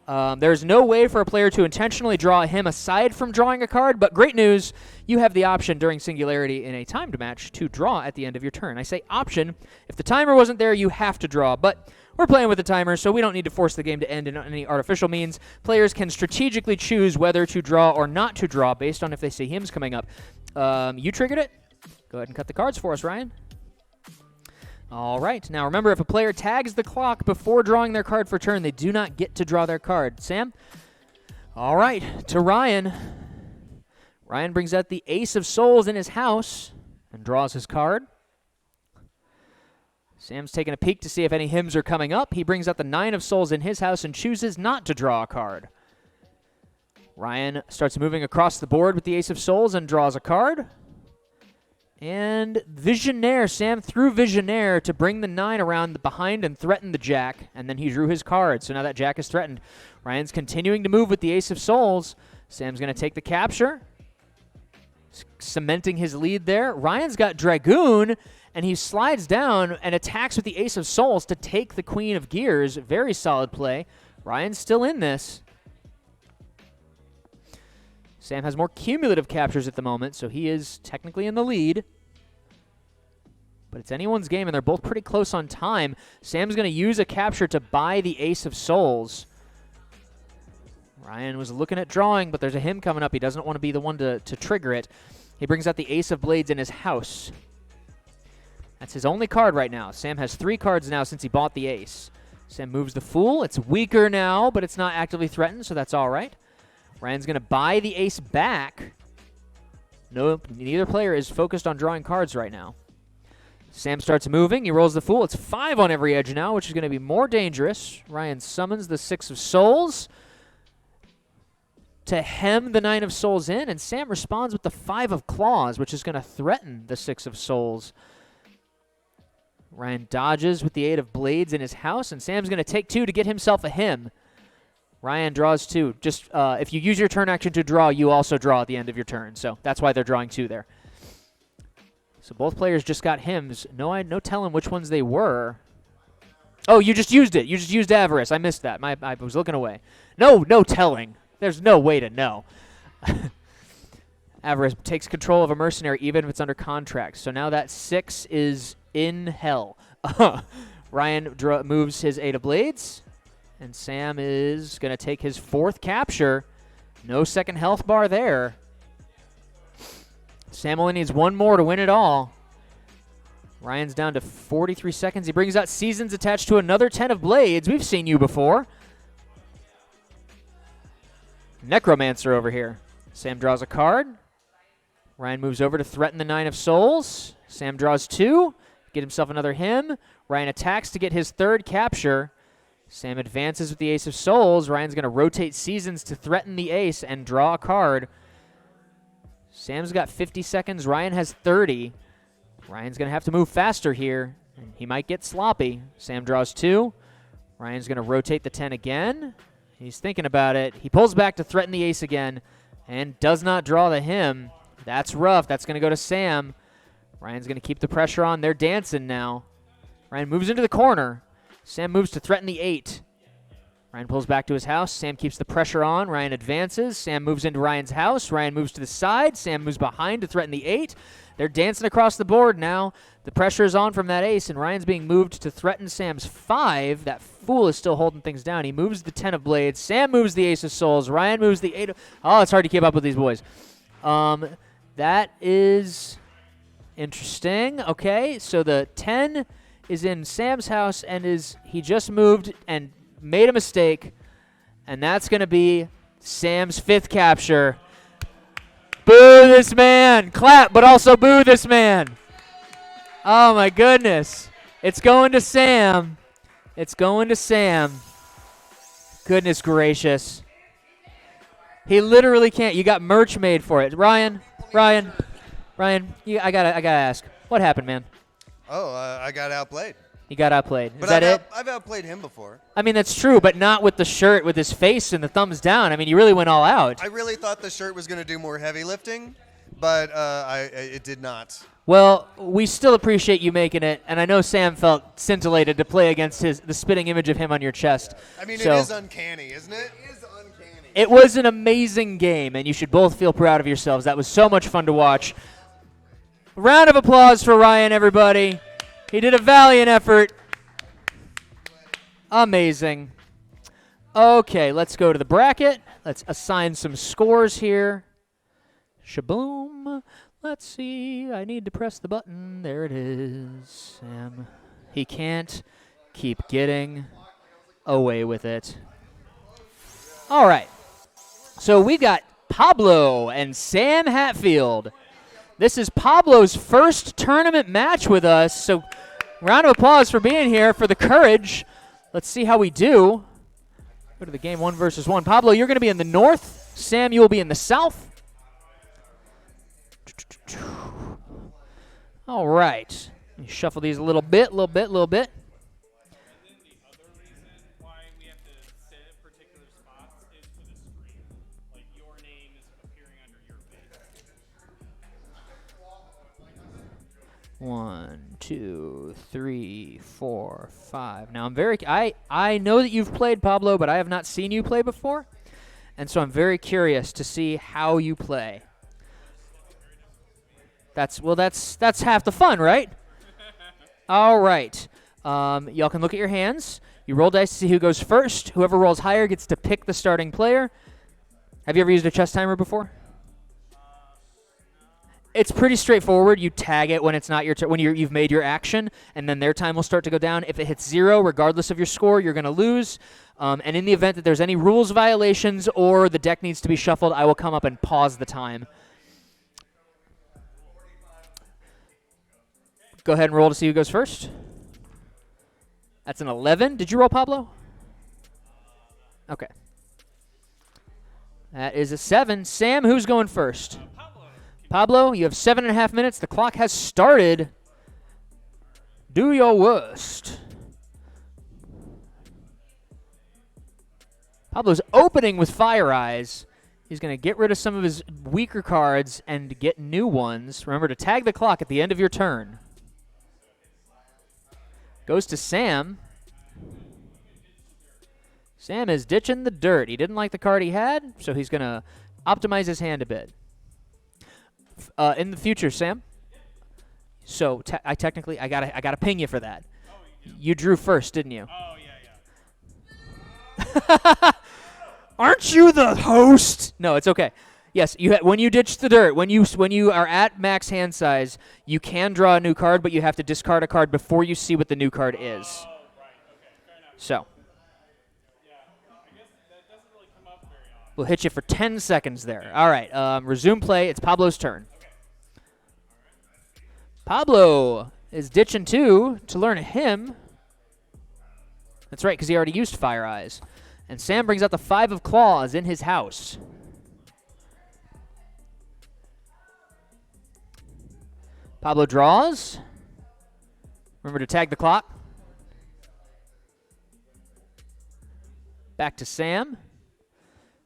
Speaker 1: There's no way for a player to intentionally draw a hymn aside from drawing a card, but great news, you have the option during Singularity in a timed match to draw at the end of your turn. I say option. If the timer wasn't there, you have to draw, but we're playing with the timer, so we don't need to force the game to end in any artificial means. Players can strategically choose whether to draw or not to draw based on if they see hymns coming up. You triggered it. Go ahead and cut the cards for us, Ryan. All right. Now, remember, if a player tags the clock before drawing their card for turn, they do not get to draw their card. Sam? All right. To Ryan. Ryan brings out the Ace of Souls in his house and draws his card. Sam's taking a peek to see if any hymns are coming up. He brings out the 9 of Souls in his house and chooses not to draw a card. Ryan starts moving across the board with the Ace of Souls and draws a card. And Visionaire, Sam threw Visionaire to bring the 9 around behind and threaten the Jack, and then he drew his card. So now that Jack is threatened. Ryan's continuing to move with the Ace of Souls. Sam's going to take the capture, cementing his lead there. Ryan's got Dragoon, and he slides down and attacks with the Ace of Souls to take the Queen of Gears. Very solid play. Ryan's still in this. Sam has more cumulative captures at the moment, so he is technically in the lead. But it's anyone's game, and they're both pretty close on time. Sam's going to use a capture to buy the Ace of Souls. Ryan was looking at drawing, but there's a hymn coming up. He doesn't want to be the one to trigger it. He brings out the Ace of Blades in his house. That's his only card right now. Sam has 3 cards now since he bought the Ace. Sam moves the Fool. It's weaker now, but it's not actively threatened, so that's all right. Ryan's going to buy the Ace back. Nope, neither player is focused on drawing cards right now. Sam starts moving. He rolls the Fool. It's 5 on every edge now, which is going to be more dangerous. Ryan summons the 6 of Souls to hem the 9 of Souls in, and Sam responds with the 5 of Claws, which is going to threaten the 6 of Souls. Ryan dodges with the 8 of Blades in his house, and Sam's going to take 2 to get himself a hymn. Ryan draws 2. Just if you use your turn action to draw, you also draw at the end of your turn. So that's why they're drawing 2 there. So both players just got hymns. No telling which ones they were. Oh, you just used it. You just used Avarice. I missed that. I was looking away. No telling. There's no way to know. Avarice takes control of a mercenary even if it's under contract. So now that 6 is in hell. Ryan moves his 8 of Blades. And Sam is going to take his 4th capture. No second health bar there. Sam only needs 1 more to win it all. Ryan's down to 43 seconds. He brings out Seasons attached to another 10 of Blades. We've seen you before. Necromancer over here. Sam draws a card. Ryan moves over to threaten the 9 of Souls. Sam draws 2. Get himself another hymn. Ryan attacks to get his 3rd capture. Sam advances with the Ace of Souls. Ryan's going to rotate Seasons to threaten the Ace and draw a card. Sam's got 50 seconds. Ryan has 30. Ryan's going to have to move faster here. And he might get sloppy. Sam draws 2. Ryan's going to rotate the 10 again. He's thinking about it. He pulls back to threaten the ace again and does not draw the him. That's rough. That's going to go to Sam. Ryan's going to keep the pressure on. They're dancing now. Ryan moves into the corner. Sam moves to threaten the 8. Ryan pulls back to his house. Sam keeps the pressure on. Ryan advances. Sam moves into Ryan's house. Ryan moves to the side. Sam moves behind to threaten the 8. They're dancing across the board now. The pressure is on from that ace, and Ryan's being moved to threaten Sam's 5. That fool is still holding things down. He moves the 10 of blades. Sam moves the ace of souls. Ryan moves the 8 of... Oh, it's hard to keep up with these boys. That is interesting. Okay, so the 10 is in Sam's house, and he just moved and made a mistake, and that's going to be Sam's 5th capture. Boo this man. Clap, but also boo this man. Oh, my goodness. It's going to Sam. It's going to Sam. Goodness gracious. He literally can't. You got merch made for it. Ryan, I gotta ask. What happened, man?
Speaker 5: Oh, I got outplayed.
Speaker 1: You got outplayed. Is
Speaker 5: But
Speaker 1: that it?
Speaker 5: I've outplayed him before.
Speaker 1: I mean, that's true, but not with the shirt with his face and the thumbs down. I mean, you really went all out.
Speaker 5: I really thought the shirt was going to do more heavy lifting, but it did not.
Speaker 1: Well, we still appreciate you making it, and I know Sam felt scintillated to play against the spitting image of him on your chest.
Speaker 5: I mean,
Speaker 1: So
Speaker 5: it is uncanny, isn't it? It is uncanny.
Speaker 1: it was an amazing game, and you should both feel proud of yourselves. That was so much fun to watch. Round of applause for Ryan, everybody. He did a valiant effort. Amazing. Okay, let's go to the bracket. Let's assign some scores here. Shaboom. Let's see. I need to press the button. There it is. Sam. He can't keep getting away with it. All right. So we've got Pablo and Sam Hatfield. This is Pablo's first tournament match with us, so round of applause for being here, for the courage. Let's see how we do. Go to the game 1 versus 1. Pablo, you're going to be in the north. Sam, you will be in the south. All right. Let me shuffle these a little bit. One, two, three, 4, 5. Now I know that you've played, Pablo, but I have not seen you play before, and so I'm very curious to see how you play. That's half the fun, right? All right. Y'all can look at your hands. You roll dice to see who goes first. Whoever rolls higher gets to pick the starting player. Have you ever used a chess timer before? It's pretty straightforward. You tag it when it's not your turn, when you've made your action, and then their time will start to go down. If it hits 0, regardless of your score, you're going to lose. And in the event that there's any rules violations or the deck needs to be shuffled, I will come up and pause the time. Go ahead and roll to see who goes first. That's an 11. Did you roll, Pablo? Okay. That is a 7. Sam, who's going first? Pablo, you have 7.5 minutes. The clock has started. Do your worst. Pablo's opening with Fire Eyes. He's going to get rid of some of his weaker cards and get new ones. Remember to tag the clock at the end of your turn. Goes to Sam. Sam is ditching the dirt. He didn't like the card he had, so he's going to optimize his hand a bit. In the future, Sam. So I gotta ping you for that. Oh, you drew first, didn't you?
Speaker 6: Oh yeah.
Speaker 1: Aren't you the host? No, it's okay. Yes, when you ditch the dirt, when you are at max hand size, you can draw a new card, but you have to discard a card before you see what the new card is.
Speaker 6: Oh, right. Okay. Fair enough.
Speaker 1: So.
Speaker 6: Yeah. I guess that doesn't really come up very often.
Speaker 1: We'll hit you for 10 seconds there. All right. Resume play. It's Pablo's turn. Pablo is ditching 2 to learn him. That's right, because he already used Fire Eyes. And Sam brings out the 5 of claws in his house. Pablo draws. Remember to tag the clock. Back to Sam.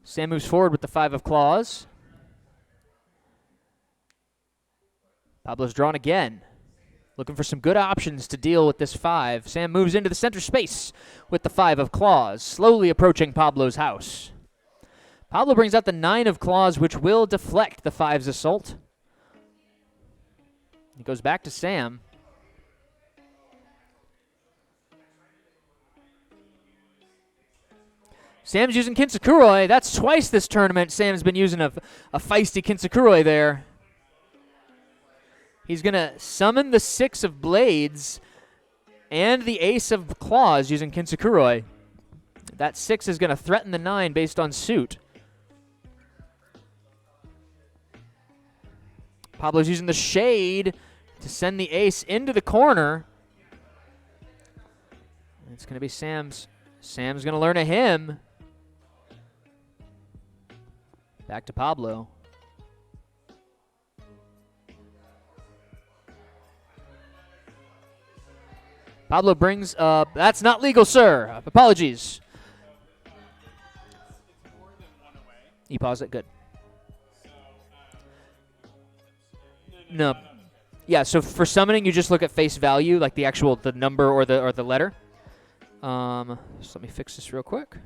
Speaker 1: Sam moves forward with the 5 of claws. Pablo's drawn again. Looking for some good options to deal with this 5. Sam moves into the center space with the 5 of claws, slowly approaching Pablo's house. Pablo brings out the 9 of claws, which will deflect the 5's assault. He goes back to Sam. Sam's using Kinsakuroi. That's twice this tournament Sam's been using a feisty Kinsakuroi there. He's going to summon the 6 of blades and the ace of claws using Kinsakuroi. That 6 is going to threaten the 9 based on suit. Pablo's using the shade to send the ace into the corner. It's going to be Sam's. Sam's going to learn a hymn. Back to Pablo. Pablo brings that's not legal, sir. Apologies. You pause it. Good. No. Yeah, so for summoning, you just look at face value, like the number or the letter. So let me fix this real quick.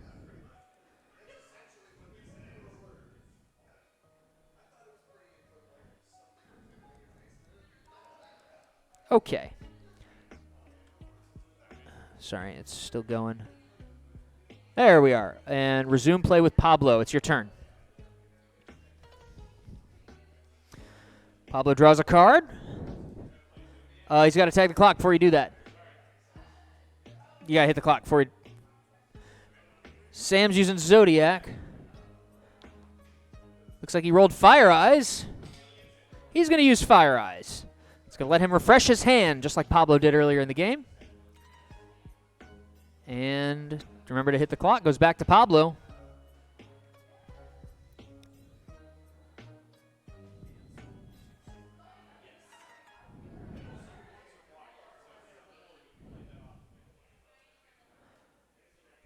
Speaker 1: Okay. Sorry, it's still going. There we are. And resume play with Pablo. It's your turn. Pablo draws a card. He's got to tag the clock before you do that. You got to hit the clock before you... Sam's using Zodiac. Looks like he rolled Fire Eyes. He's going to use Fire Eyes. It's going to let him refresh his hand, just like Pablo did earlier in the game. And remember to hit the clock. Goes back to Pablo.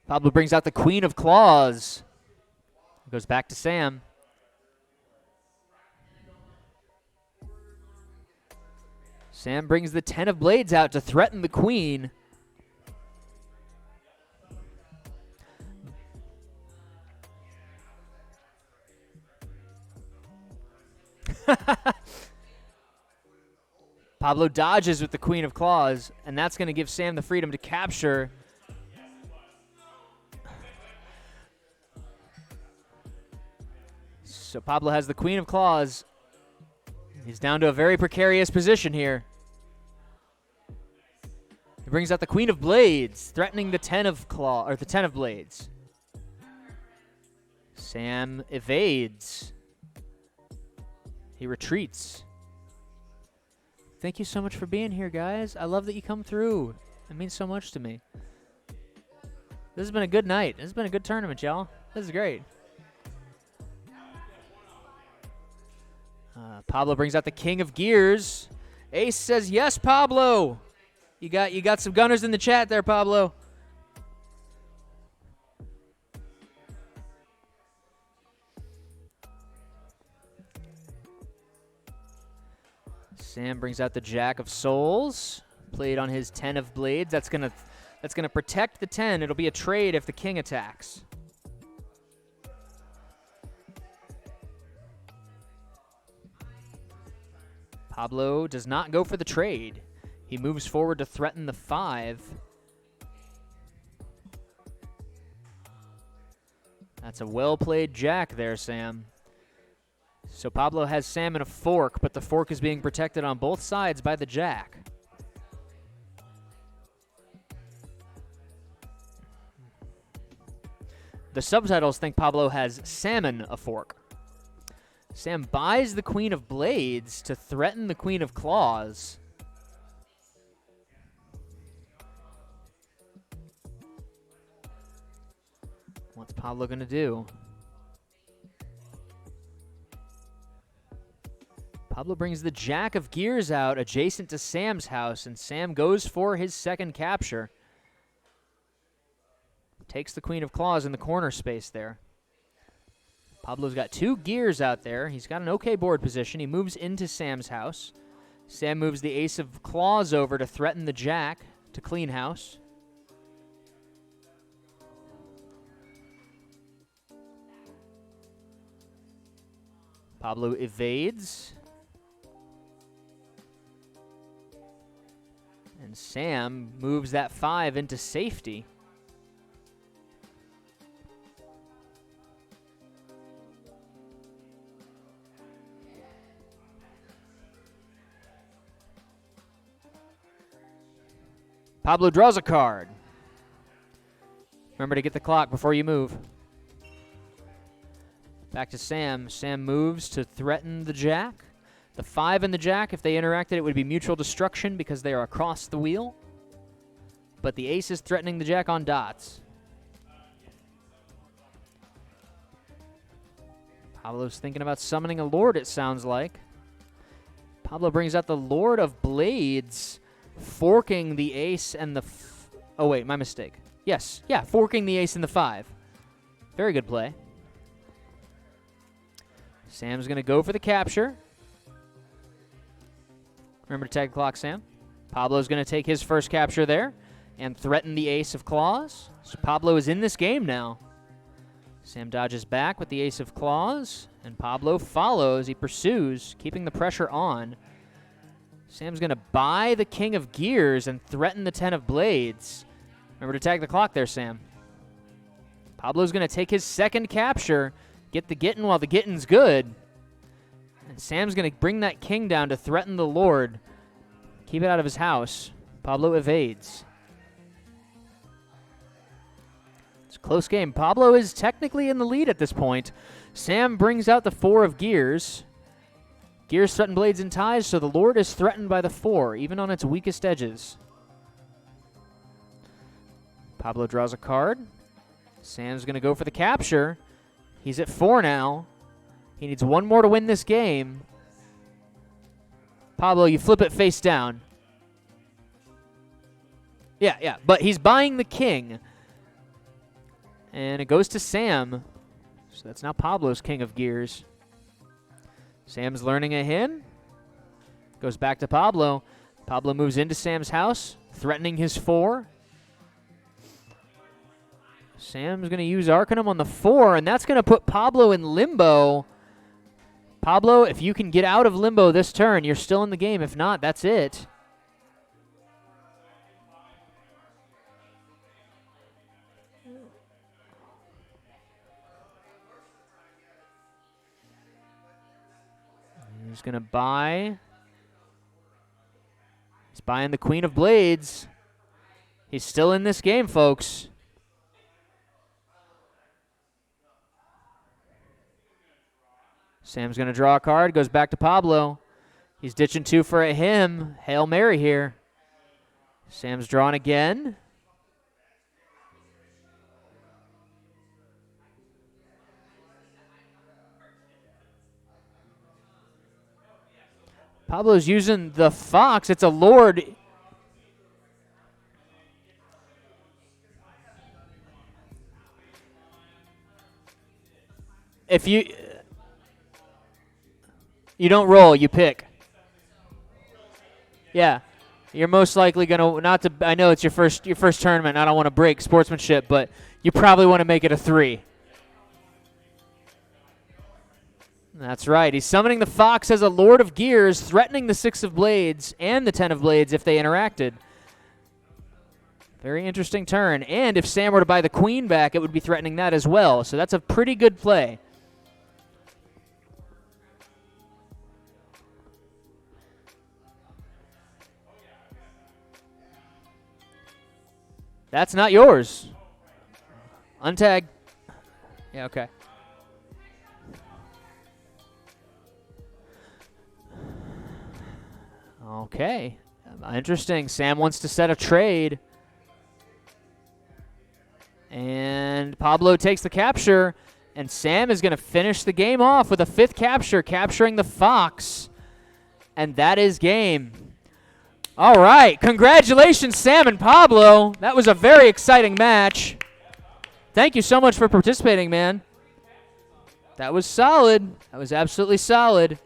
Speaker 1: Pablo brings out the Queen of Claws. Goes back to Sam. Sam brings the 10 of Blades out to threaten the Queen. Pablo dodges with the Queen of Claws, and that's going to give Sam the freedom to capture. So Pablo has the Queen of Claws. He's down to a very precarious position here. He brings out the Queen of Blades, threatening the 10 of the 10 of Blades. Sam evades. He retreats. Thank you so much for being here, guys. I love that you come through. It means so much to me. This has been a good night. This has been a good tournament, y'all. This is great. Pablo brings out the King of Gears. Ace says, yes, Pablo. You got some gunners in the chat there, Pablo. Sam brings out the Jack of Souls, played on his 10 of Blades. That's gonna protect the 10. It'll be a trade if the King attacks. Pablo does not go for the trade. He moves forward to threaten the 5. That's a well-played Jack there, Sam. So Pablo has Sam in a fork, but the fork is being protected on both sides by the Jack. The subtitles think Pablo has Salmon a fork. Sam buys the Queen of Blades to threaten the Queen of Claws. What's Pablo going to do? Pablo brings the jack of gears out adjacent to Sam's house, and Sam goes for his second capture. Takes the queen of claws in the corner space there. Pablo's got 2 gears out there. He's got an okay board position. He moves into Sam's house. Sam moves the ace of claws over to threaten the jack to clean house. Pablo evades. And Sam moves that 5 into safety. Pablo draws a card. Remember to get the clock before you move. Back to Sam. Sam moves to threaten the jack. The 5 and the jack, if they interacted, it would be mutual destruction because they are across the wheel. But the ace is threatening the jack on dots. Pablo's thinking about summoning a lord, it sounds like. Pablo brings out the Lord of Blades, forking the ace and the... oh, wait, my mistake. Yes, yeah, forking the ace and the 5. Very good play. Sam's going to go for the capture. Remember to tag the clock, Sam. Pablo's going to take his first capture there and threaten the ace of claws. So Pablo is in this game now. Sam dodges back with the ace of claws, and Pablo follows. He pursues, keeping the pressure on. Sam's going to buy the king of gears and threaten the 10 of blades. Remember to tag the clock there, Sam. Pablo's going to take his second capture, get the gettin' while the gettin's good. And Sam's going to bring that king down to threaten the lord. Keep it out of his house. Pablo evades. It's a close game. Pablo is technically in the lead at this point. Sam brings out the 4 of gears. Gears threaten blades and ties, so the lord is threatened by the 4, even on its weakest edges. Pablo draws a card. Sam's going to go for the capture. He's at 4 now. He needs 1 more to win this game. Pablo, you flip it face down. Yeah, but he's buying the king. And it goes to Sam. So that's now Pablo's king of gears. Sam's learning a hin. Goes back to Pablo. Pablo moves into Sam's house, threatening his 4. Sam's going to use Arcanum on the 4, and that's going to put Pablo in limbo. Pablo, if you can get out of limbo this turn, you're still in the game. If not, that's it. He's going to buy. He's buying the Queen of Blades. He's still in this game, folks. Sam's going to draw a card, goes back to Pablo. He's ditching 2 for a him. Hail Mary here. Sam's drawing again. Pablo's using the fox. It's a lord. If you don't roll, you pick. Yeah. You're most likely going to I know it's your first tournament. I don't want to break sportsmanship, but you probably want to make it a 3. That's right. He's summoning the fox as a Lord of Gears, threatening the 6 of blades and the 10 of blades if they interacted. Very interesting turn. And if Sam were to buy the queen back, it would be threatening that as well. So that's a pretty good play. That's not yours. Untag. Yeah, okay. Okay. Interesting. Sam wants to set a trade. And Pablo takes the capture. And Sam is going to finish the game off with a 5th capture, capturing the fox. And that is game. All right. Congratulations, Sam and Pablo. That was a very exciting match. Thank you so much for participating, man. That was solid. That was absolutely solid.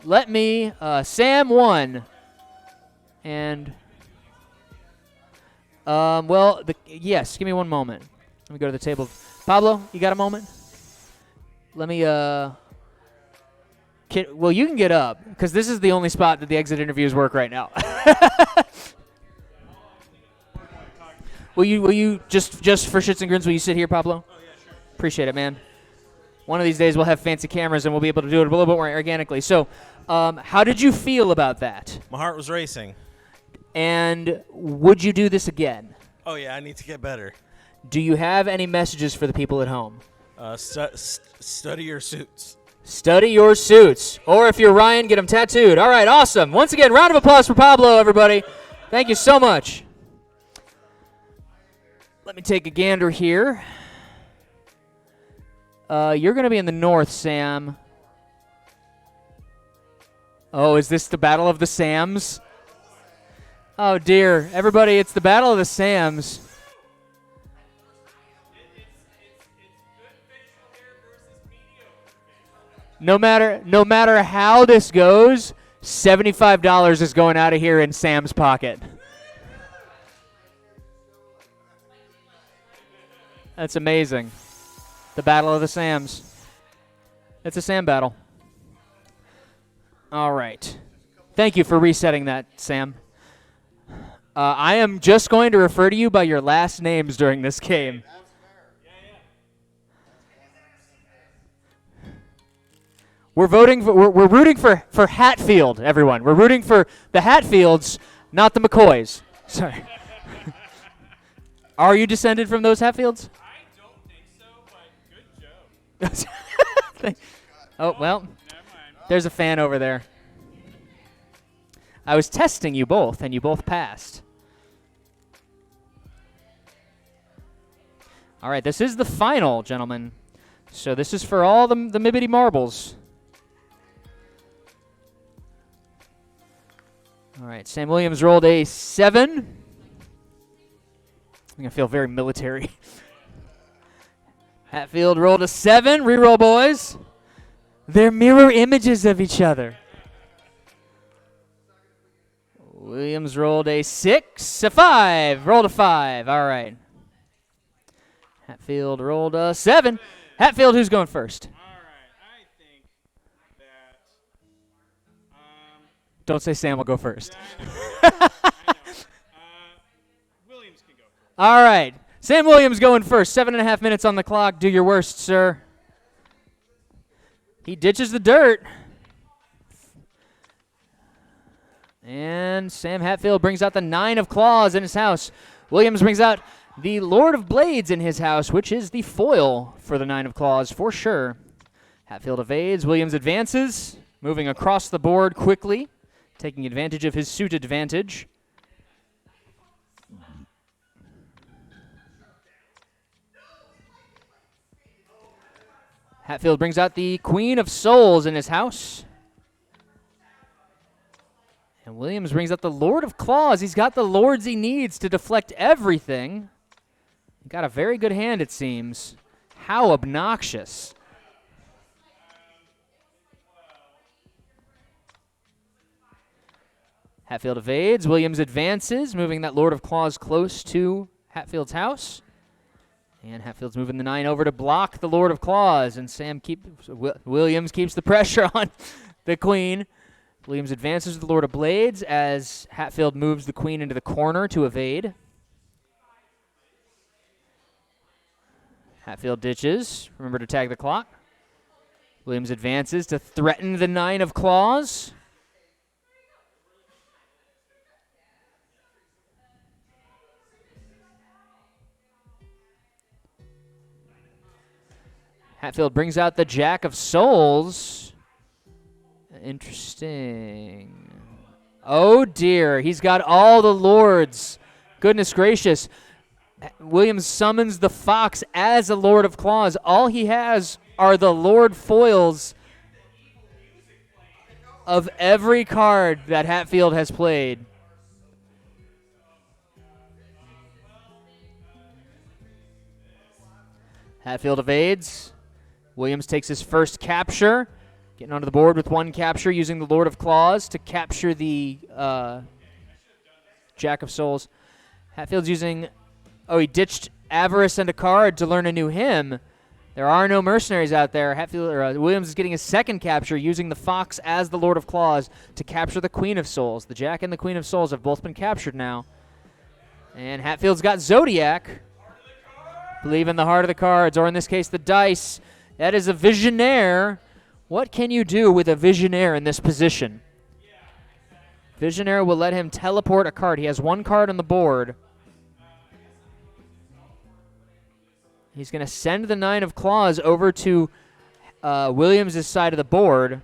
Speaker 1: Let me, Sam won. And, well, yes, give me one moment. Let me go to the table. Pablo, you got a moment? Let me, well, you can get up, because this is the only spot that the exit interviews work right now. Will you just for shits and grins, will you sit here, Pablo? Oh, yeah, sure. Appreciate it, man. One of these days we'll have fancy cameras and we'll be able to do it a little bit more organically. So, how did you feel about that?
Speaker 7: My heart was racing.
Speaker 1: And would you do this again?
Speaker 7: Oh, yeah, I need to get better.
Speaker 1: Do you have any messages for the people at home?
Speaker 7: Study your suits.
Speaker 1: Study your suits. Or if you're Ryan, get them tattooed. All right, awesome. Once again, round of applause for Pablo, everybody. Thank you so much. Let me take a gander here. You're going to be in the north, Sam. Oh, is this the Battle of the Sams? Oh, dear. Everybody, it's the Battle of the Sams. No matter how this goes, $75 is going out of here in Sam's pocket. That's amazing. The Battle of the Sams. It's a Sam battle. All right. Thank you for resetting that, Sam. I am just going to refer to you by your last names during this game. We're rooting for Hatfield, everyone. We're rooting for the Hatfields, not the McCoys. Sorry. Are you descended from those Hatfields?
Speaker 6: I don't think so, but good joke.
Speaker 1: Oh, well,
Speaker 6: Never mind.
Speaker 1: there's a fan over there. I was testing you both, and you both passed. All right, this is the final, gentlemen. So this is for all the Mibbity marbles. All right, Sam Williams rolled a 7. I'm going to feel very military. Hatfield rolled a 7. Reroll, boys. They're mirror images of each other. Williams rolled a 6. A 5. Rolled a 5. All right. Hatfield rolled a 7. Hatfield, who's going first?
Speaker 6: All right, I think that.
Speaker 1: Don't say Sam will go first.
Speaker 6: I know. Williams can go first.
Speaker 1: All right. Sam Williams going first. 7.5 minutes on the clock. Do your worst, sir. He ditches the dirt. And Sam Hatfield brings out the 9 of claws in his house. Williams brings out the Lord of Blades in his house, which is the foil for the 9 of claws for sure. Hatfield evades. Williams advances, moving across the board quickly, taking advantage of his suit advantage. Hatfield brings out the Queen of Souls in his house. And Williams brings out the Lord of Claws. He's got the lords he needs to deflect everything. Got a very good hand, it seems. How obnoxious. Hatfield evades. Williams advances, moving that Lord of Claws close to Hatfield's house. And Hatfield's moving the 9 over to block the Lord of Claws. And Williams keeps the pressure on the Queen. Williams advances to the Lord of Blades as Hatfield moves the Queen into the corner to evade. Hatfield ditches. Remember to tag the clock. Williams advances to threaten the 9 of claws. Hatfield brings out the Jack of Souls. Interesting. Oh, dear. He's got all the lords. Goodness gracious. Williams summons the Fox as a Lord of Claws. All he has are the Lord foils. of every card that Hatfield has played. Hatfield evades. Williams takes his first capture. Getting onto the board with one capture using the Lord of Claws to capture the Jack of Souls. Hatfield's using... Oh, he ditched Avarice and a card to learn a new hymn. There are no mercenaries out there. Williams is getting his second capture using the Fox as the Lord of Claws to capture the Queen of Souls. The Jack and the Queen of Souls have both been captured now. And Hatfield's got Zodiac. Believe in the heart of the cards, or in this case, the dice. That is a Visionaire. What can you do with a Visionaire in this position? Visionaire will let him teleport a card. He has one card on the board. He's going to send the 9 of Claws over to Williams' side of the board.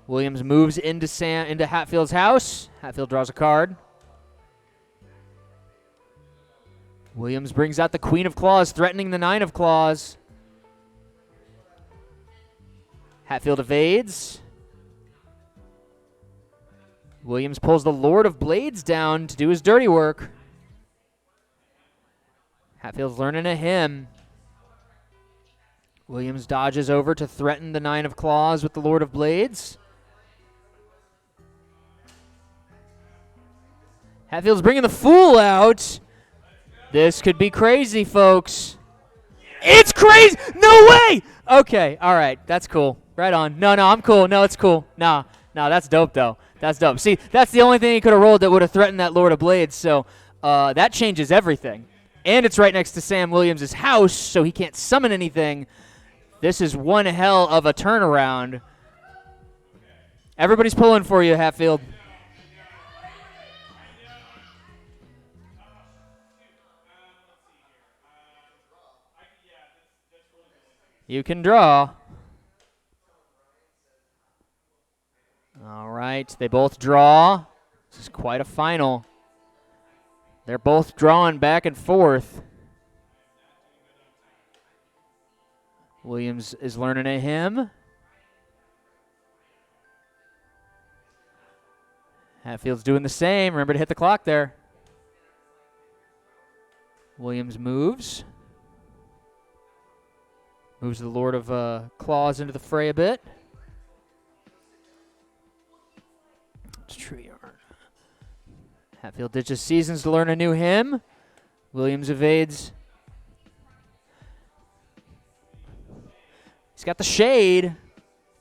Speaker 1: Williams moves into Hatfield's house. Hatfield draws a card. Williams brings out the Queen of Claws, threatening the 9 of Claws. Hatfield evades. Williams pulls the Lord of Blades down to do his dirty work. Hatfield's learning a hymn. Williams dodges over to threaten the 9 of Claws with the Lord of Blades. Hatfield's bringing the Fool out. This could be crazy, folks. It's crazy! No way! Okay, all right, that's cool. Right on. No, I'm cool. No, it's cool. No, that's dope, though. That's dope. See, that's the only thing he could have rolled that would have threatened that Lord of Blades, so that changes everything. And it's right next to Sam Williams' house, so he can't summon anything. This is one hell of a turnaround. Everybody's pulling for you, Hatfield. You can draw. All right, they both draw. This is quite a final. They're both drawing back and forth. Williams is learning a hymn. Hatfield's doing the same. Remember to hit the clock there. Williams moves. Moves the Lord of Claws into the fray a bit. It's true yarn. Hatfield ditches Seasons to learn a new hymn. Williams evades. He's got the Shade.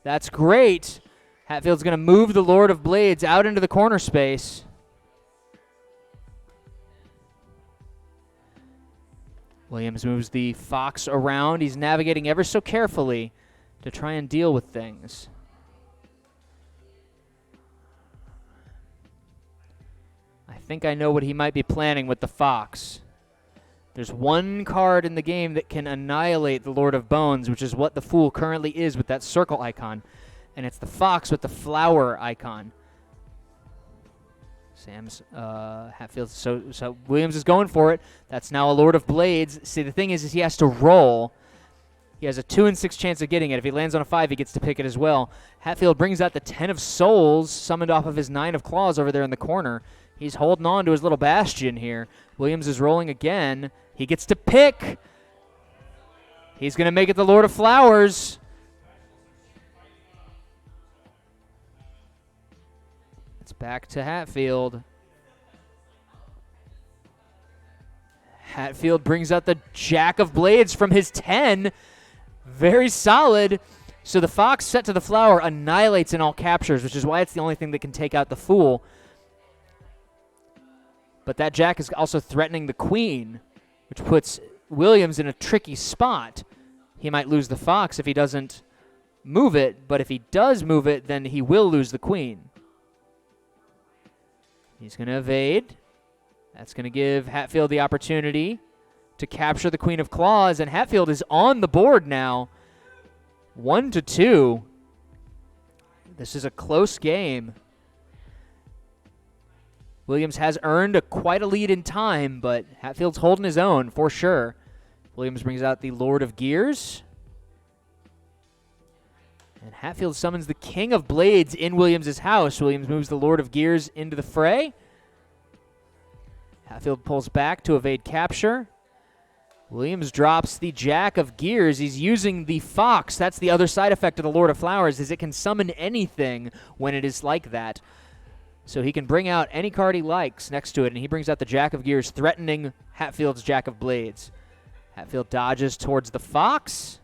Speaker 1: That's great. Hatfield's going to move the Lord of Blades out into the corner space. Williams moves the Fox around. He's navigating ever so carefully to try and deal with things. I think I know what he might be planning with the Fox. There's one card in the game that can annihilate the Lord of Bones, which is what the Fool currently is with that circle icon. And it's the Fox with the flower icon. Hatfield, so Williams is going for it. That's now a Lord of Blades. See, the thing is he has to roll. He has a 2 in 6 chance of getting it. If he lands on a 5, he gets to pick it as well. Hatfield brings out the 10 of Souls, summoned off of his 9 of Claws over there in the corner. He's holding on to his little bastion here. Williams is rolling again. He gets to pick. He's going to make it the Lord of Flowers. It's back to Hatfield. Hatfield brings out the Jack of Blades from his 10. Very solid. So the Fox set to the flower annihilates in all captures, which is why it's the only thing that can take out the Fool. But that Jack is also threatening the Queen, which puts Williams in a tricky spot. He might lose the Fox if he doesn't move it, but if he does move it, then he will lose the Queen. He's going to evade. That's going to give Hatfield the opportunity to capture the Queen of Claws, and Hatfield is on the board now. 1-2. This is a close game. Williams has earned quite a lead in time, but Hatfield's holding his own for sure. Williams brings out the Lord of Gears. And Hatfield summons the King of Blades in Williams' house. Williams moves the Lord of Gears into the fray. Hatfield pulls back to evade capture. Williams drops the Jack of Gears. He's using the Fox. That's the other side effect of the Lord of Flowers, is it can summon anything when it is like that. So he can bring out any card he likes next to it, and he brings out the Jack of Gears, threatening Hatfield's Jack of Blades. Hatfield dodges towards the Fox.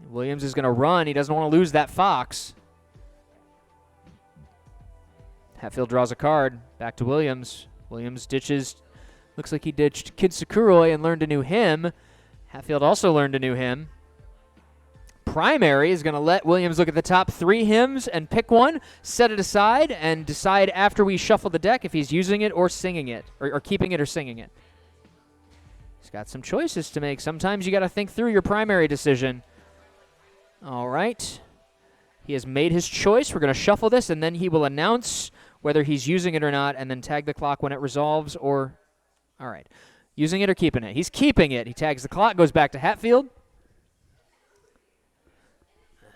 Speaker 1: Williams is going to run. He doesn't want to lose that Fox. Hatfield draws a card. Back to Williams. Williams ditches. Looks like he ditched Kid Sakuroi and learned a new hymn. Hatfield also learned a new hymn. Primary is going to let Williams look at the top 3 hymns and pick one, set it aside, and decide after we shuffle the deck if he's using it or singing it, or keeping it or singing it. He's got some choices to make. Sometimes you got to think through your primary decision. All right. He has made his choice. We're going to shuffle this, and then he will announce whether he's using it or not, and then tag the clock when it resolves, or... All right. Using it or keeping it? He's keeping it. He tags the clock, goes back to Hatfield.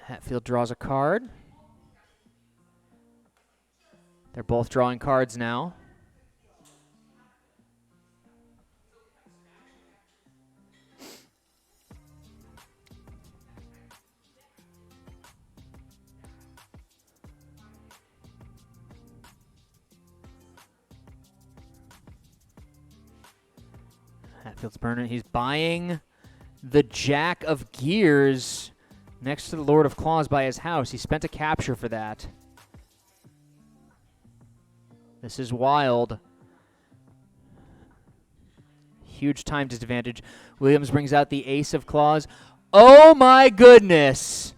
Speaker 1: Hatfield draws a card. They're both drawing cards now. Hatfield's burning. He's buying the Jack of Gears next to the Lord of Claws by his house. He spent a capture for that. This is wild. Huge time disadvantage. Williams brings out the Ace of Claws. Oh my goodness!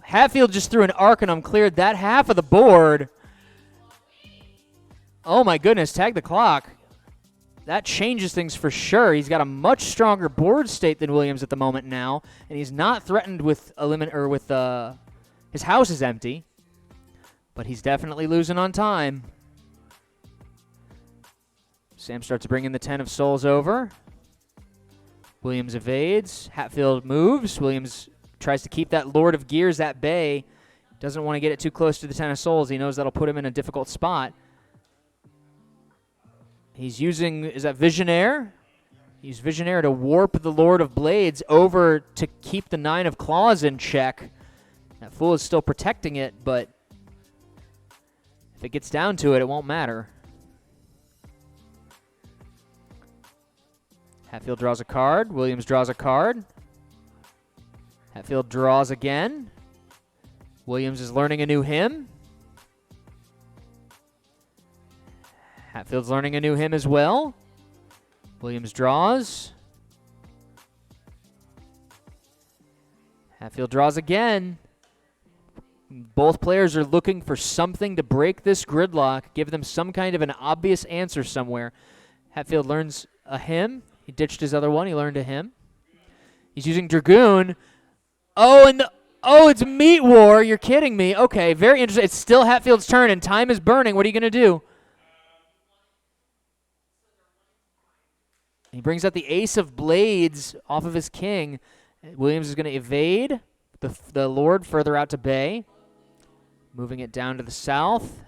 Speaker 1: Hatfield just threw an Arcanum, cleared that half of the board. Oh my goodness, tag the clock. That changes things for sure. He's got a much stronger board state than Williams at the moment now, and he's not threatened with his house is empty, but he's definitely losing on time. Sam starts bringing the 10 of Souls over. Williams evades. Hatfield moves. Williams tries to keep that Lord of Gears at bay. Doesn't want to get it too close to the 10 of Souls. He knows that'll put him in a difficult spot. He's using, is that Visionaire? He's Visionaire to warp the Lord of Blades over to keep the 9 of Claws in check. That Fool is still protecting it, but if it gets down to it, it won't matter. Hatfield draws a card. Williams draws a card. Hatfield draws again. Williams is learning a new hymn. Hatfield's learning a new hymn as well. Williams draws. Hatfield draws again. Both players are looking for something to break this gridlock, give them some kind of an obvious answer somewhere. Hatfield learns a hymn. He ditched his other one. He learned a hymn. He's using Dragoon. Oh, it's Meat War. You're kidding me. Okay, very interesting. It's still Hatfield's turn, and time is burning. What are you going to do? He brings out the Ace of Blades off of his king. Williams is going to evade the Lord further out to bay. Moving it down to the south.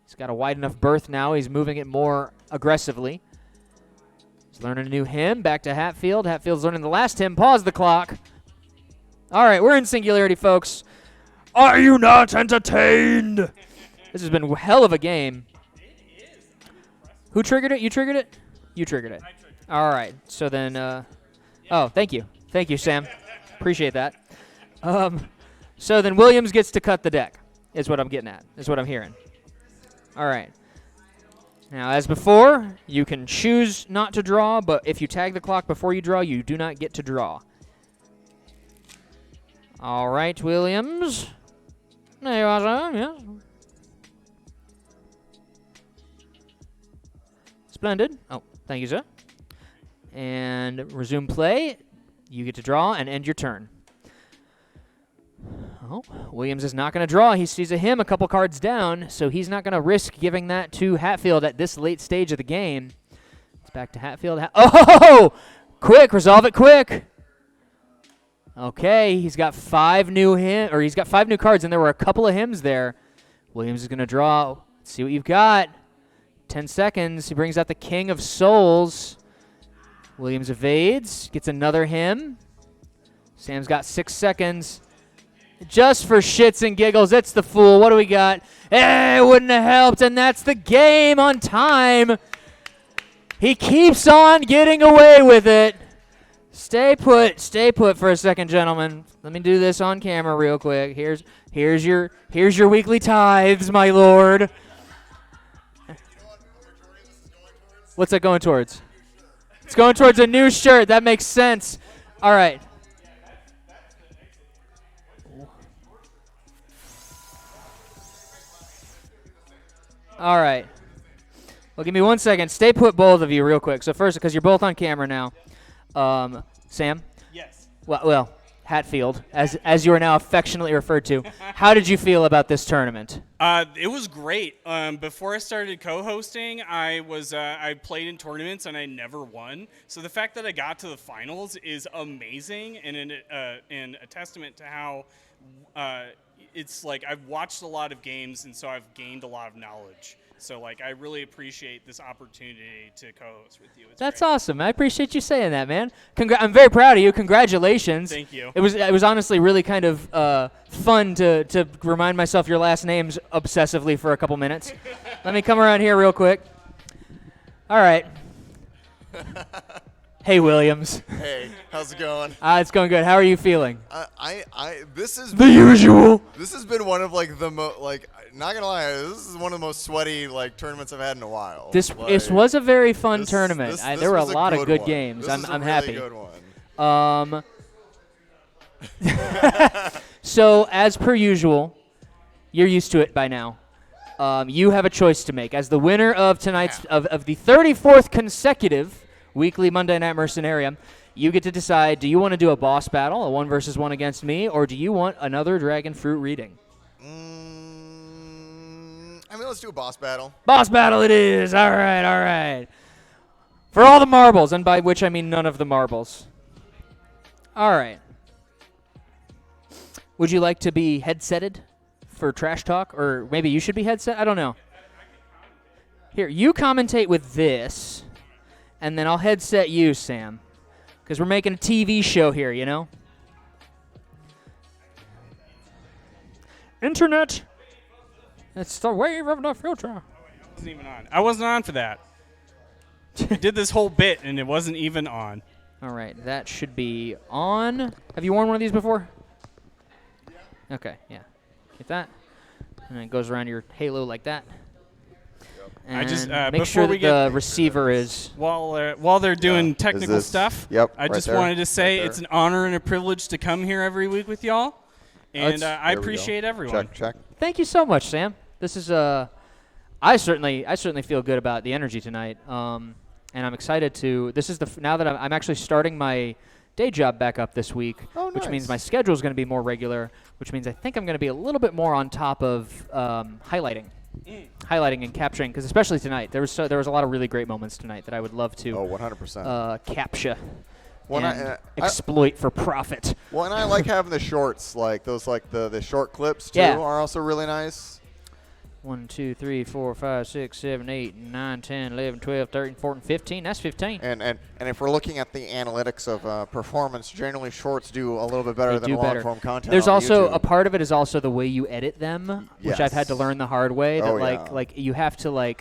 Speaker 1: He's got a wide enough berth now. He's moving it more aggressively. He's learning a new hymn. Back to Hatfield. Hatfield's learning the last hymn. Pause the clock. All right, we're in Singularity, folks. Are you not entertained? This has been a hell of a game. Who triggered it? You triggered it? You triggered it. All right. So then, oh, thank you. Thank you, Sam. Appreciate that. So then Williams gets to cut the deck, is what I'm getting at, is what I'm hearing. All right. Now, as before, you can choose not to draw, but if you tag the clock before you draw, you do not get to draw. All right, Williams. There you are, yeah. Splendid. Oh, thank you, sir. And resume play. You get to draw and end your turn. Oh, Williams is not going to draw. He sees a hymn a couple cards down, so he's not going to risk giving that to Hatfield at this late stage of the game. It's back to Hatfield. Oh! Quick! Resolve it quick! Okay, he's got 5 new he's got 5 new cards, and there were a couple of hymns there. Williams is going to draw. Let's see what you've got. 10 seconds. He brings out the King of Souls. Williams evades, gets another hymn. Sam's got 6 seconds. Just for shits and giggles, it's the Fool. What do we got? Hey, it wouldn't have helped, and that's the game on time. He keeps on getting away with it. Stay put for a second, gentlemen. Let me do this on camera real quick. Here's your weekly tithes, my lord. What's that going towards? It's going towards a new shirt. That makes sense. All right. All right. Well, give me 1 second. Stay put, both of you, real quick. So first, because you're both on camera now. Sam?
Speaker 6: Yes.
Speaker 1: Well, Hatfield, as you are now affectionately referred to. How did you feel about this tournament?
Speaker 6: It was great. Before I started co-hosting, I played in tournaments and I never won. So the fact that I got to the finals is amazing and a testament to how it's like I've watched a lot of games and so I've gained a lot of knowledge. So like I really appreciate this opportunity to co-host with you.
Speaker 1: That's awesome. I appreciate you saying that, man. I'm very proud of you. Congratulations.
Speaker 6: Thank you.
Speaker 1: It was honestly really kind of fun to remind myself your last names obsessively for a couple minutes. Let me come around here real quick. All right. Hey, Williams.
Speaker 8: Hey, how's it going?
Speaker 1: It's going good. How are you feeling?
Speaker 8: This is
Speaker 1: The usual.
Speaker 8: This has been one of like the not gonna lie, this is one of the most sweaty like tournaments I've had in a while.
Speaker 1: This was a very fun tournament. There were a lot of good games.
Speaker 8: This
Speaker 1: I'm
Speaker 8: is a
Speaker 1: happy.
Speaker 8: really good one.
Speaker 1: So as per usual, you're used to it by now. You have a choice to make as the winner of tonight's of the 34th consecutive weekly Monday Night Mercenarium. You get to decide: do you want to do a boss battle, a 1 versus 1 against me, or do you want another dragon fruit reading?
Speaker 8: I mean, let's do a boss battle.
Speaker 1: Boss battle it is. All right. For all the marbles, and by which I mean none of the marbles. All right. Would you like to be headsetted for trash talk, or maybe you should be headset? I don't know. Here, you commentate with this, and then I'll headset you, Sam, because we're making a TV show here, you know? Internet. It's the wave of the future.
Speaker 6: I wasn't on for that. I did this whole bit, and it wasn't even on.
Speaker 1: All right, that should be on. Have you worn one of these before? Yeah. Okay, yeah. Get that. And it goes around your halo like that. And
Speaker 6: I just
Speaker 1: make sure that the receiver is.
Speaker 6: While they're doing technical stuff.
Speaker 8: Yep.
Speaker 6: I just wanted to say it's an honor and a privilege to come here every week with y'all, and I appreciate everyone.
Speaker 8: Check.
Speaker 1: Thank you so much, Sam. This is I certainly feel good about the energy tonight, and I'm excited to. This is now that I'm actually starting my day job back up this week, which means my schedule is going to be more regular, which means I think I'm going to be a little bit more on top of highlighting and capturing, because especially tonight there was a lot of really great moments tonight that I would love to
Speaker 8: 100%
Speaker 1: capture and exploit for profit.
Speaker 8: Well, and I like having the shorts, like those, like the short clips too, are also really nice.
Speaker 1: 1, 2, 3, 4, 5, 6, 7, 8, 9, 10, 11, 12, 13, 14, 15. That's 15.
Speaker 8: And if we're looking at the analytics of performance, generally shorts do a little bit better than long-form content.
Speaker 1: There's
Speaker 8: on
Speaker 1: also
Speaker 8: YouTube.
Speaker 1: a part of it is also the way you edit them, which I've had to learn the hard way. That like you have to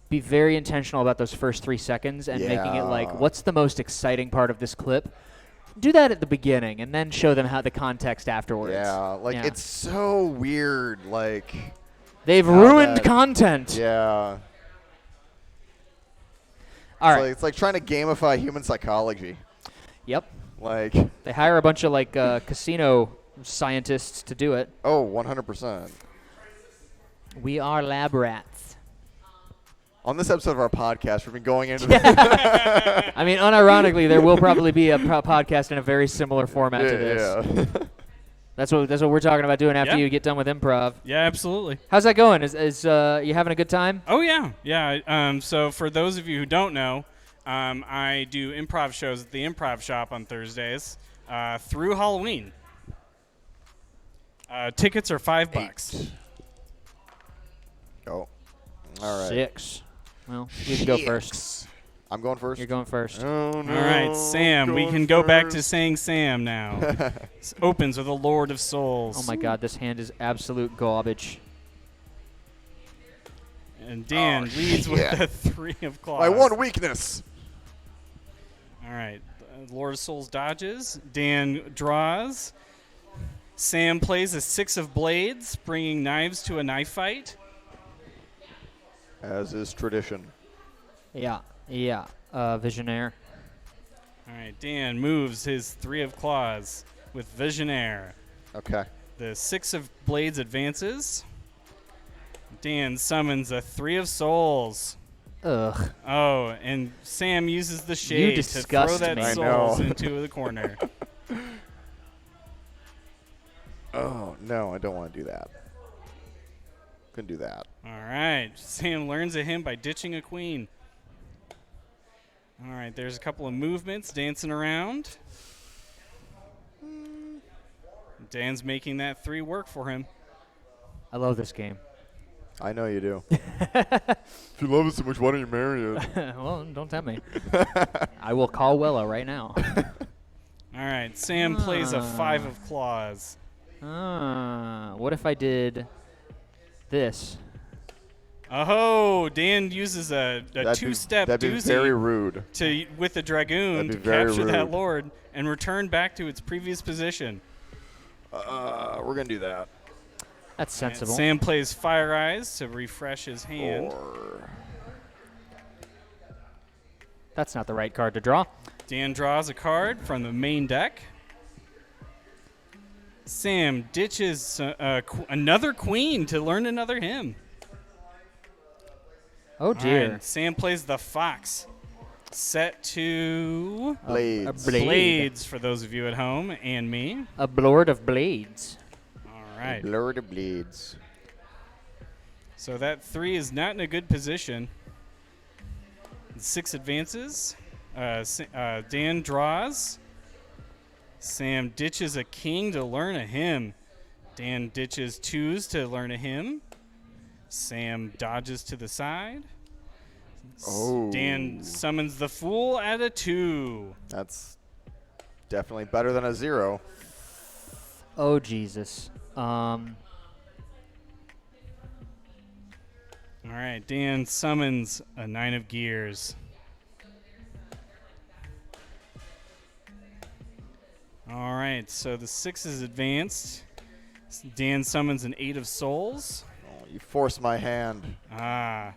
Speaker 1: be very intentional about those first 3 seconds and making it what's the most exciting part of this clip. Do that at the beginning and then show them how the context afterwards.
Speaker 8: Yeah, it's so weird, like.
Speaker 1: They've ruined content.
Speaker 8: Yeah.
Speaker 1: All right.
Speaker 8: It's like trying to gamify human psychology.
Speaker 1: Yep.
Speaker 8: Like.
Speaker 1: They hire a bunch of casino scientists to do it.
Speaker 8: Oh, 100%.
Speaker 1: We are lab rats.
Speaker 8: On this episode of our podcast, we've been going into.
Speaker 1: I mean, unironically, there will probably be a podcast in a very similar format to this.
Speaker 8: Yeah.
Speaker 1: That's what we're talking about doing after you get done with improv.
Speaker 6: Yeah, absolutely.
Speaker 1: How's that going? Is you having a good time?
Speaker 6: Oh yeah. So for those of you who don't know, I do improv shows at the Improv Shop on Thursdays. through Halloween. Tickets are $5.
Speaker 8: Oh. All right.
Speaker 1: 6. Well, you can go first.
Speaker 8: I'm going first.
Speaker 1: You're going first.
Speaker 8: Oh, no.
Speaker 6: All right, Sam. We can go back to saying Sam now. Opens with a Lord of Souls.
Speaker 1: Oh my God, this hand is absolute garbage.
Speaker 6: And Dan leads with the 3 of claws.
Speaker 8: My one weakness.
Speaker 6: All right. Lord of Souls dodges. Dan draws. Sam plays a 6 of blades, bringing knives to a knife fight.
Speaker 8: As is tradition.
Speaker 1: Yeah. Visionaire.
Speaker 6: All right. Dan moves his 3 of claws with Visionaire.
Speaker 8: Okay.
Speaker 6: The 6 of blades advances. Dan summons a 3 of souls.
Speaker 1: Ugh.
Speaker 6: Oh, and Sam uses the shade to throw
Speaker 1: disgust
Speaker 6: that
Speaker 1: me. I
Speaker 6: souls
Speaker 8: know.
Speaker 6: into the corner.
Speaker 8: Oh, no, I don't want to do that. Couldn't do that.
Speaker 6: All right. Sam learns of him by ditching a queen. All right. There's a couple of movements dancing around. Dan's making that 3 work for him.
Speaker 1: I love this game.
Speaker 8: I know you do. If you love it so much, why don't you marry it?
Speaker 1: Well, don't tempt me. I will call Willow right now.
Speaker 6: All right. Sam plays a 5 of claws.
Speaker 1: What if I did this?
Speaker 6: Oh, Dan uses a
Speaker 8: That'd be-
Speaker 6: two-step
Speaker 8: That'd be
Speaker 6: doozy
Speaker 8: very rude.
Speaker 6: with the Dragoon to
Speaker 8: That'd be very
Speaker 6: capture that
Speaker 8: rude.
Speaker 6: lord and return back to its previous position.
Speaker 8: We're going to do that.
Speaker 1: That's
Speaker 6: And
Speaker 1: sensible.
Speaker 6: Sam plays Fire Eyes to refresh his hand.
Speaker 8: Or
Speaker 1: That's not the right card to draw.
Speaker 6: Dan draws a card from the main deck. Sam ditches another queen to learn another hymn.
Speaker 1: Oh
Speaker 6: All
Speaker 1: dear.
Speaker 6: right, Sam plays the fox. Set to
Speaker 8: blades.
Speaker 1: A blade.
Speaker 6: blades for those of you at home and me.
Speaker 1: A Lord of Blades.
Speaker 6: All right.
Speaker 8: Blur the blades.
Speaker 6: So that 3 is not in a good position. 6 advances. Dan draws. Sam ditches a king to learn a hymn. Dan ditches 2s to learn a hymn. Sam dodges to the side.
Speaker 8: Oh.
Speaker 6: Dan summons the fool at a 2.
Speaker 8: That's definitely better than a 0.
Speaker 1: Oh Jesus.
Speaker 6: All right, Dan summons a 9 of gears. All right, so the 6 is advanced. Dan summons an 8 of souls.
Speaker 8: Oh, you forced my hand.
Speaker 6: Ah.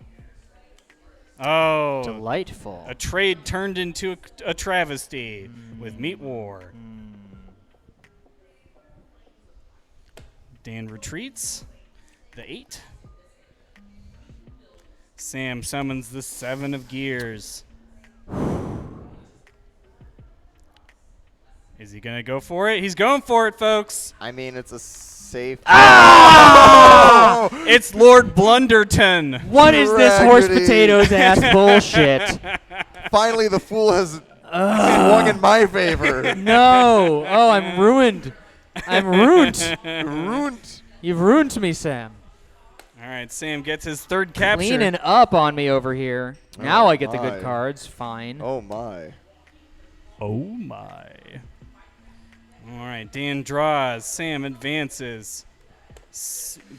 Speaker 6: Oh.
Speaker 1: Delightful.
Speaker 6: A trade turned into a travesty with Meat War. Dan retreats. The 8. Sam summons the 7 of gears. Is he going to go for it? He's going for it, folks.
Speaker 8: I mean, it's a safe.
Speaker 6: Ah! It's Lord Blunderton.
Speaker 1: What is this horse
Speaker 8: Tragedy.
Speaker 1: potatoes ass bullshit?
Speaker 8: Finally, the fool has swung in my favor.
Speaker 1: No. Oh, I'm ruined. I'm ruined.
Speaker 8: Ruined.
Speaker 1: You've ruined me, Sam.
Speaker 6: All right, Sam gets his 3rd capture.
Speaker 1: Cleaning up on me over here. Now
Speaker 8: Oh,
Speaker 1: I get the
Speaker 8: my.
Speaker 1: good cards. Fine.
Speaker 8: Oh, my.
Speaker 6: Oh, my. All right, Dan draws. Sam advances.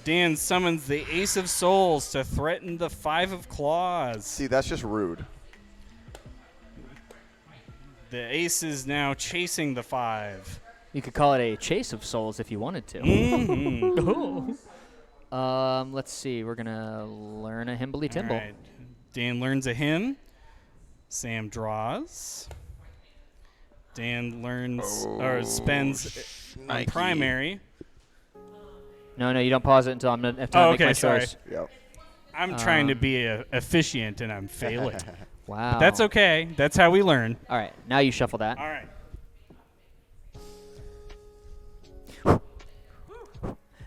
Speaker 6: Dan summons the Ace of Souls to threaten the 5 of claws.
Speaker 8: See, that's just rude.
Speaker 6: The Ace is now chasing the 5.
Speaker 1: You could call it a chase of souls if you wanted to.
Speaker 6: Mhm.
Speaker 1: Let's see. We're gonna learn a Himbley
Speaker 6: All
Speaker 1: Timble.
Speaker 6: right. Dan learns a hymn. Sam draws. Dan learns or spends on
Speaker 8: Shnikey.
Speaker 6: primary.
Speaker 1: No, you don't pause it until I'm done.
Speaker 6: Oh,
Speaker 1: make
Speaker 6: okay,
Speaker 1: my
Speaker 6: sorry.
Speaker 1: choice.
Speaker 8: Yep.
Speaker 6: I'm trying to be efficient and I'm failing.
Speaker 1: Wow.
Speaker 6: That's okay. That's how we learn.
Speaker 1: All right, now you shuffle that.
Speaker 6: All right.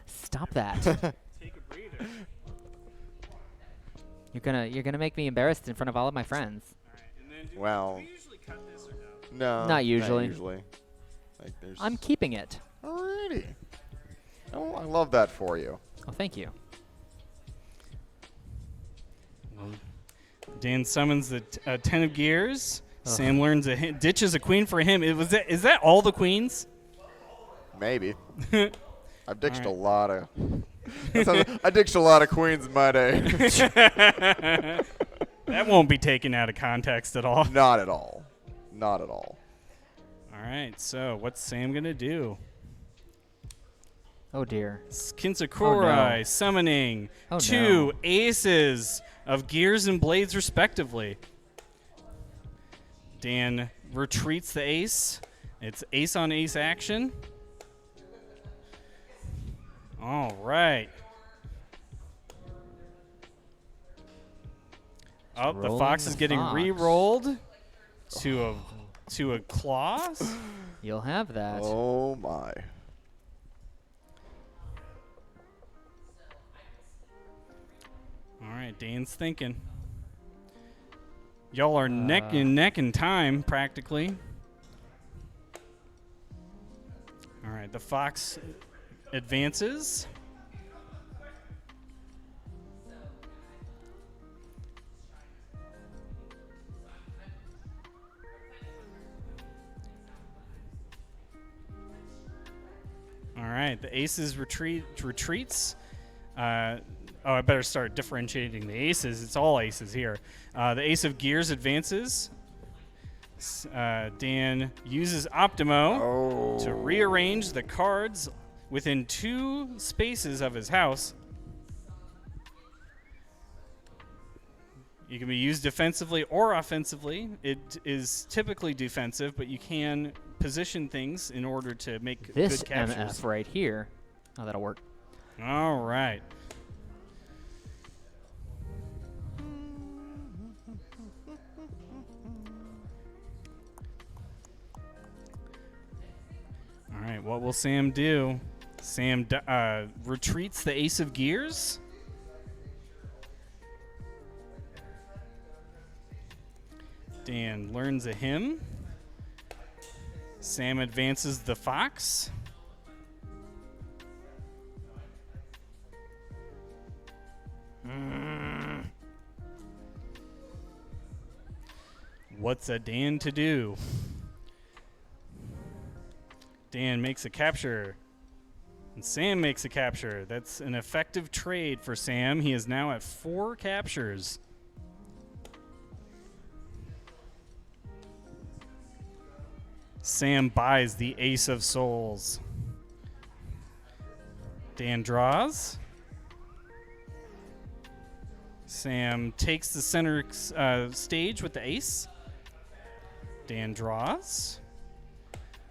Speaker 1: Stop that.
Speaker 6: Take a breather.
Speaker 1: You're gonna make me embarrassed in front of all of my friends.
Speaker 6: All right. And then
Speaker 8: Well,
Speaker 6: we usually cut this or no?
Speaker 8: no.
Speaker 1: Not usually.
Speaker 8: Not usually. Like there's
Speaker 1: I'm keeping it.
Speaker 8: Alrighty. Oh, I love that for you.
Speaker 1: Oh, thank you.
Speaker 6: Dan summons the 10 of gears. Sam learns ditches a queen for him. Is that all the queens?
Speaker 8: Maybe. I've ditched a lot of. I ditched a lot of queens in my day.
Speaker 6: That won't be taken out of context at all.
Speaker 8: Not at all. Not at all.
Speaker 6: All right, so what's Sam going to do?
Speaker 1: Oh, dear.
Speaker 6: Kinsakurai
Speaker 1: Oh, no.
Speaker 6: summoning
Speaker 1: Oh,
Speaker 6: 2
Speaker 1: no.
Speaker 6: aces of gears and blades, respectively. Dan retreats the ace. It's ace on ace action. All right. Oh, the
Speaker 1: rolling
Speaker 6: fox
Speaker 1: the
Speaker 6: is getting
Speaker 1: fox.
Speaker 6: re-rolled to a claws.
Speaker 1: You'll have that.
Speaker 8: Oh my.
Speaker 6: All right, Dan's thinking. Y'all are neck and neck in time, practically. All right, the fox advances. All right, the aces retreats. I better start differentiating the aces. It's all aces here. The ace of gears advances. Dan uses Optimo to rearrange the cards within 2 spaces of his house. You can be used defensively or offensively. It is typically defensive, but you can position things in order to make
Speaker 1: This
Speaker 6: good captures.
Speaker 1: MF right here. Oh, that'll work.
Speaker 6: All right. All right, what will Sam do? Sam retreats the ace of gears. Dan learns a hymn. Sam advances the fox. What's a Dan to do? Dan makes a capture. And Sam makes a capture. That's an effective trade for Sam. He is now at 4 captures. Sam buys the ace of souls. Dan draws. Sam takes the center stage with the ace. Dan draws.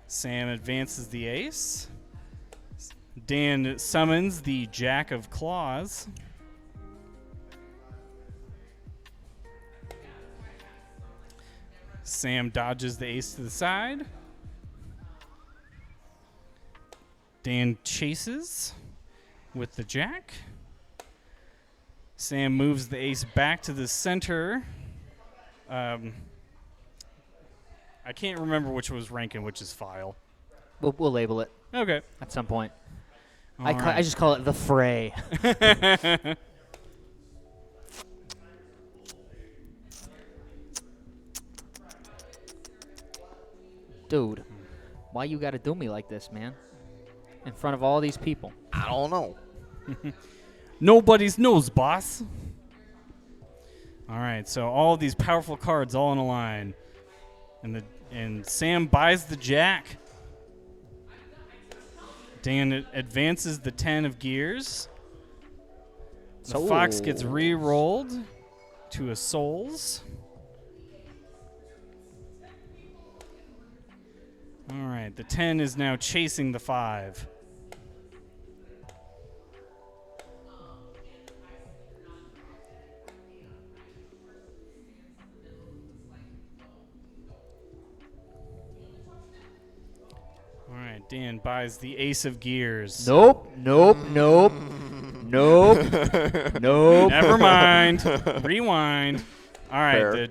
Speaker 6: Sam advances the ace. Dan summons the jack of claws. Sam dodges the ace to the side. Dan chases with the jack. Sam moves the ace back to the center. I can't remember which was rank and which is file.
Speaker 1: We'll label it
Speaker 6: Okay.
Speaker 1: at some point.
Speaker 6: All
Speaker 1: I
Speaker 6: right.
Speaker 1: just call it the fray. Dude, why you gotta do me like this, man? In front of all these people.
Speaker 8: I don't know.
Speaker 6: Nobody's knows, boss. All right, so all of these powerful cards all in a line. And Sam buys the jack. Dan advances the 10 of gears. The fox gets re-rolled to a souls. All right, the 10 is now chasing the 5. All right, Dan buys the ace of gears.
Speaker 1: Nope. Nope. Nope.
Speaker 6: Never mind. Rewind. All right,
Speaker 8: Fair,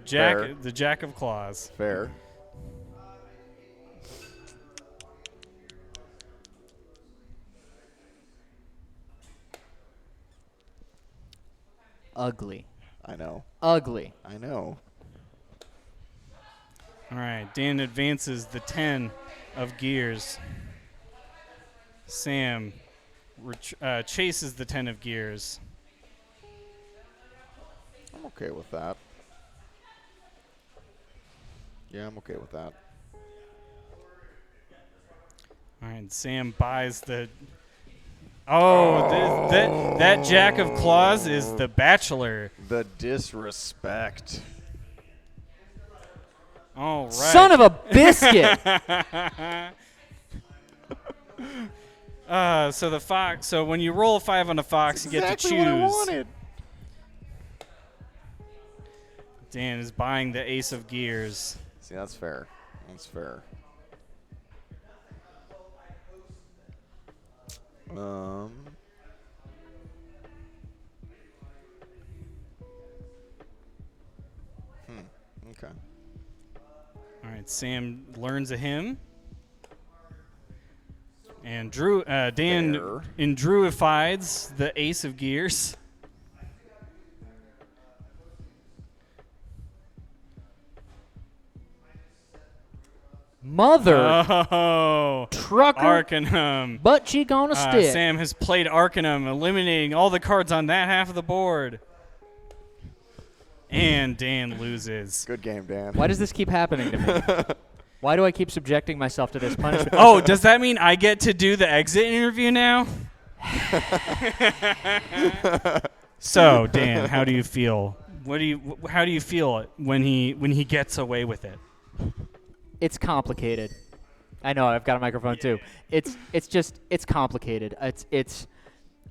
Speaker 6: the jack of claws.
Speaker 8: Fair.
Speaker 1: ugly.
Speaker 8: I know.
Speaker 1: Ugly.
Speaker 8: I know.
Speaker 6: All right, Dan advances the 10 of gears. Sam chases the 10 of gears.
Speaker 8: I'm okay with that. Yeah, I'm okay with that.
Speaker 6: All right, Sam buys the... Oh, that Jack of Claws is the Bachelor.
Speaker 8: The disrespect.
Speaker 6: All right.
Speaker 1: Son of a biscuit.
Speaker 6: So the fox. So when you roll a 5 on a fox, you get to choose.
Speaker 8: What I wanted.
Speaker 6: Dan is buying the ace of gears.
Speaker 8: See, that's fair. That's fair. Okay.
Speaker 6: All right, Sam learns a hymn. And Dan
Speaker 8: Fair.
Speaker 6: Druifies the ace of gears.
Speaker 1: Mother
Speaker 6: Oh,
Speaker 1: trucker.
Speaker 6: Arcanum.
Speaker 1: Butt cheek on a stick.
Speaker 6: Sam has played Arcanum, eliminating all the cards on that half of the board. And Dan loses.
Speaker 8: Good game, Dan.
Speaker 1: Why does this keep happening to me? Why do I keep subjecting myself to this punishment?
Speaker 6: Oh, does that mean I get to do the exit interview now? So, Dan, how do you feel? How do you feel when he gets away with it?
Speaker 1: It's complicated. I know, I've got a microphone too. It's complicated.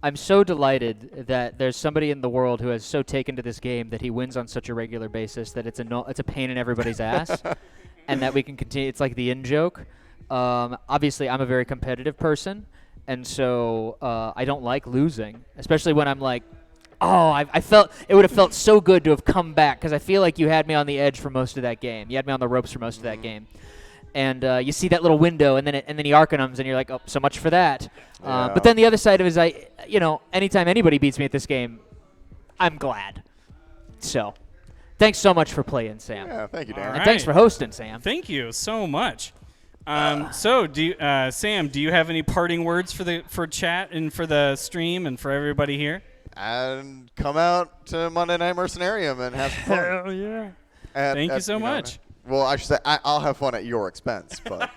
Speaker 1: I'm so delighted that there's somebody in the world who has so taken to this game that he wins on such a regular basis that it's a pain in everybody's ass, and that we can continue. It's like the in-joke. Obviously, I'm a very competitive person, and so I don't like losing, especially when I'm like, oh, I felt it would have felt so good to have come back, because I feel like you had me on the edge for most of that game. You had me on the ropes for most of that game. And you see that little window, and then he Arcanums, and you're like, oh, so much for that.
Speaker 8: Yeah.
Speaker 1: But then the other side of it is, anytime anybody beats me at this game, I'm glad. So, thanks so much for playing, Sam.
Speaker 8: Yeah, thank you, Dan.
Speaker 6: All
Speaker 1: And thanks for hosting, Sam.
Speaker 6: Thank you so much. So, Sam, do you have any parting words for chat and for the stream and for everybody here?
Speaker 8: And come out to Monday Night Mercenarium and have some fun.
Speaker 6: Hell yeah. Thank you so much.
Speaker 8: Well, I should say I'll have fun at your expense, but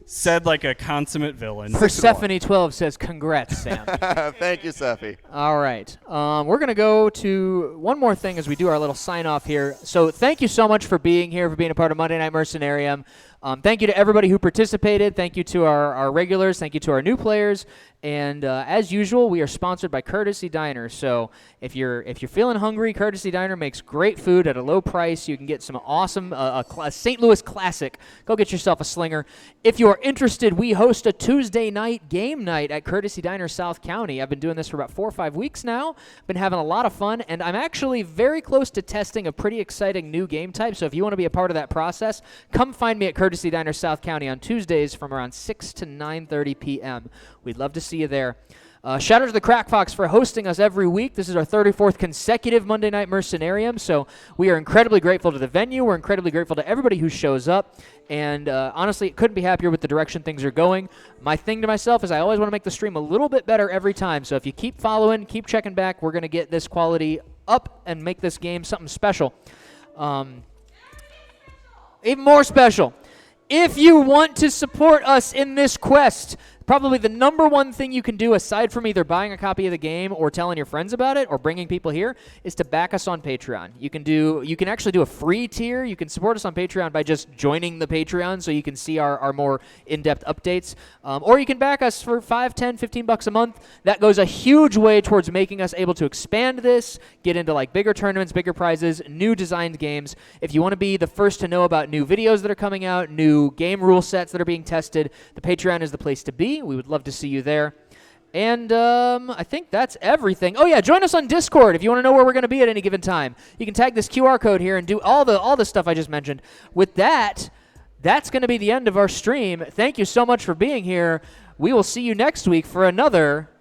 Speaker 6: Said like a consummate villain.
Speaker 1: Persephone12 says, congrats, Sam.
Speaker 8: thank you, Seffi.
Speaker 1: All right. We're going to go to one more thing as we do our little sign-off here. So thank you so much for being here, for being a part of Monday Night Mercenarium. Thank you to everybody who participated. Thank you to our regulars. Thank you to our new players. And as usual, we are sponsored by Courtesy Diner. So if you're feeling hungry, Courtesy Diner makes great food at a low price. You can get some awesome a St. Louis classic. Go get yourself a slinger. If you are interested, we host a Tuesday night game night at Courtesy Diner South County. I've been doing this for about 4 or 5 weeks now. Been having a lot of fun, and I'm actually very close to testing a pretty exciting new game type. So if you want to be a part of that process, come find me at Courtesy Diner South County on Tuesdays from around 6 to 9:30 p.m. We'd love to see you there. Shout out to the Crack Fox for hosting us every week. This is our 34th consecutive Monday Night Mercenarium, so we are incredibly grateful to the venue. We're incredibly grateful to everybody who shows up, and honestly, couldn't be happier with the direction things are going. My thing to myself is I always want to make the stream a little bit better every time, so if you keep following, keep checking back, we're going to get this quality up and make this game something special. Even more special. If you want to support us in this quest, probably the number one thing you can do, aside from either buying a copy of the game or telling your friends about it or bringing people here, is to back us on Patreon. You can actually do a free tier. You can support us on Patreon by just joining the Patreon so you can see our more in-depth updates. Or you can back us for $5, $10, $15 a month. That goes a huge way towards making us able to expand this, get into like bigger tournaments, bigger prizes, new designed games. If you want to be the first to know about new videos that are coming out, new game rule sets that are being tested, the Patreon is the place to be. We would love to see you there. And I think that's everything. Oh, yeah, join us on Discord if you want to know where we're going to be at any given time. You can tag this QR code here and do all the stuff I just mentioned. With that, that's going to be the end of our stream. Thank you so much for being here. We will see you next week for another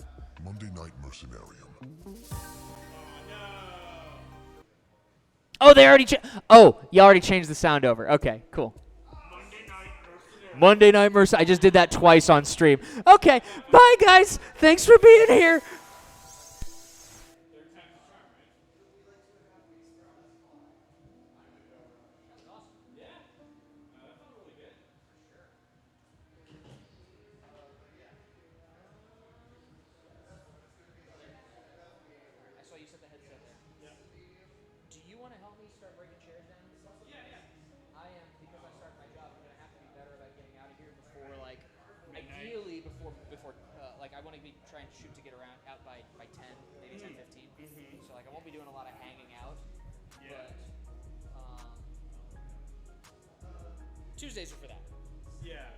Speaker 2: Monday Night Mercenarium.
Speaker 1: Oh, they already. Oh, you already changed the sound over. Okay, cool. Monday Night Mercenary. I just did that twice on stream. Okay, bye guys. Thanks for being here. I saw you set the headset there. Do you want to help me start breaking chairs down and stuff? Yeah. I am, because I started my job, I'm going to have to be better about getting out of here before, like, ideally before like, I want to be trying to shoot to get around out by 10, maybe 10:15. So, like, I won't be doing a lot of hanging out.
Speaker 6: Yeah.
Speaker 1: But, Tuesdays are for that.
Speaker 6: Yeah.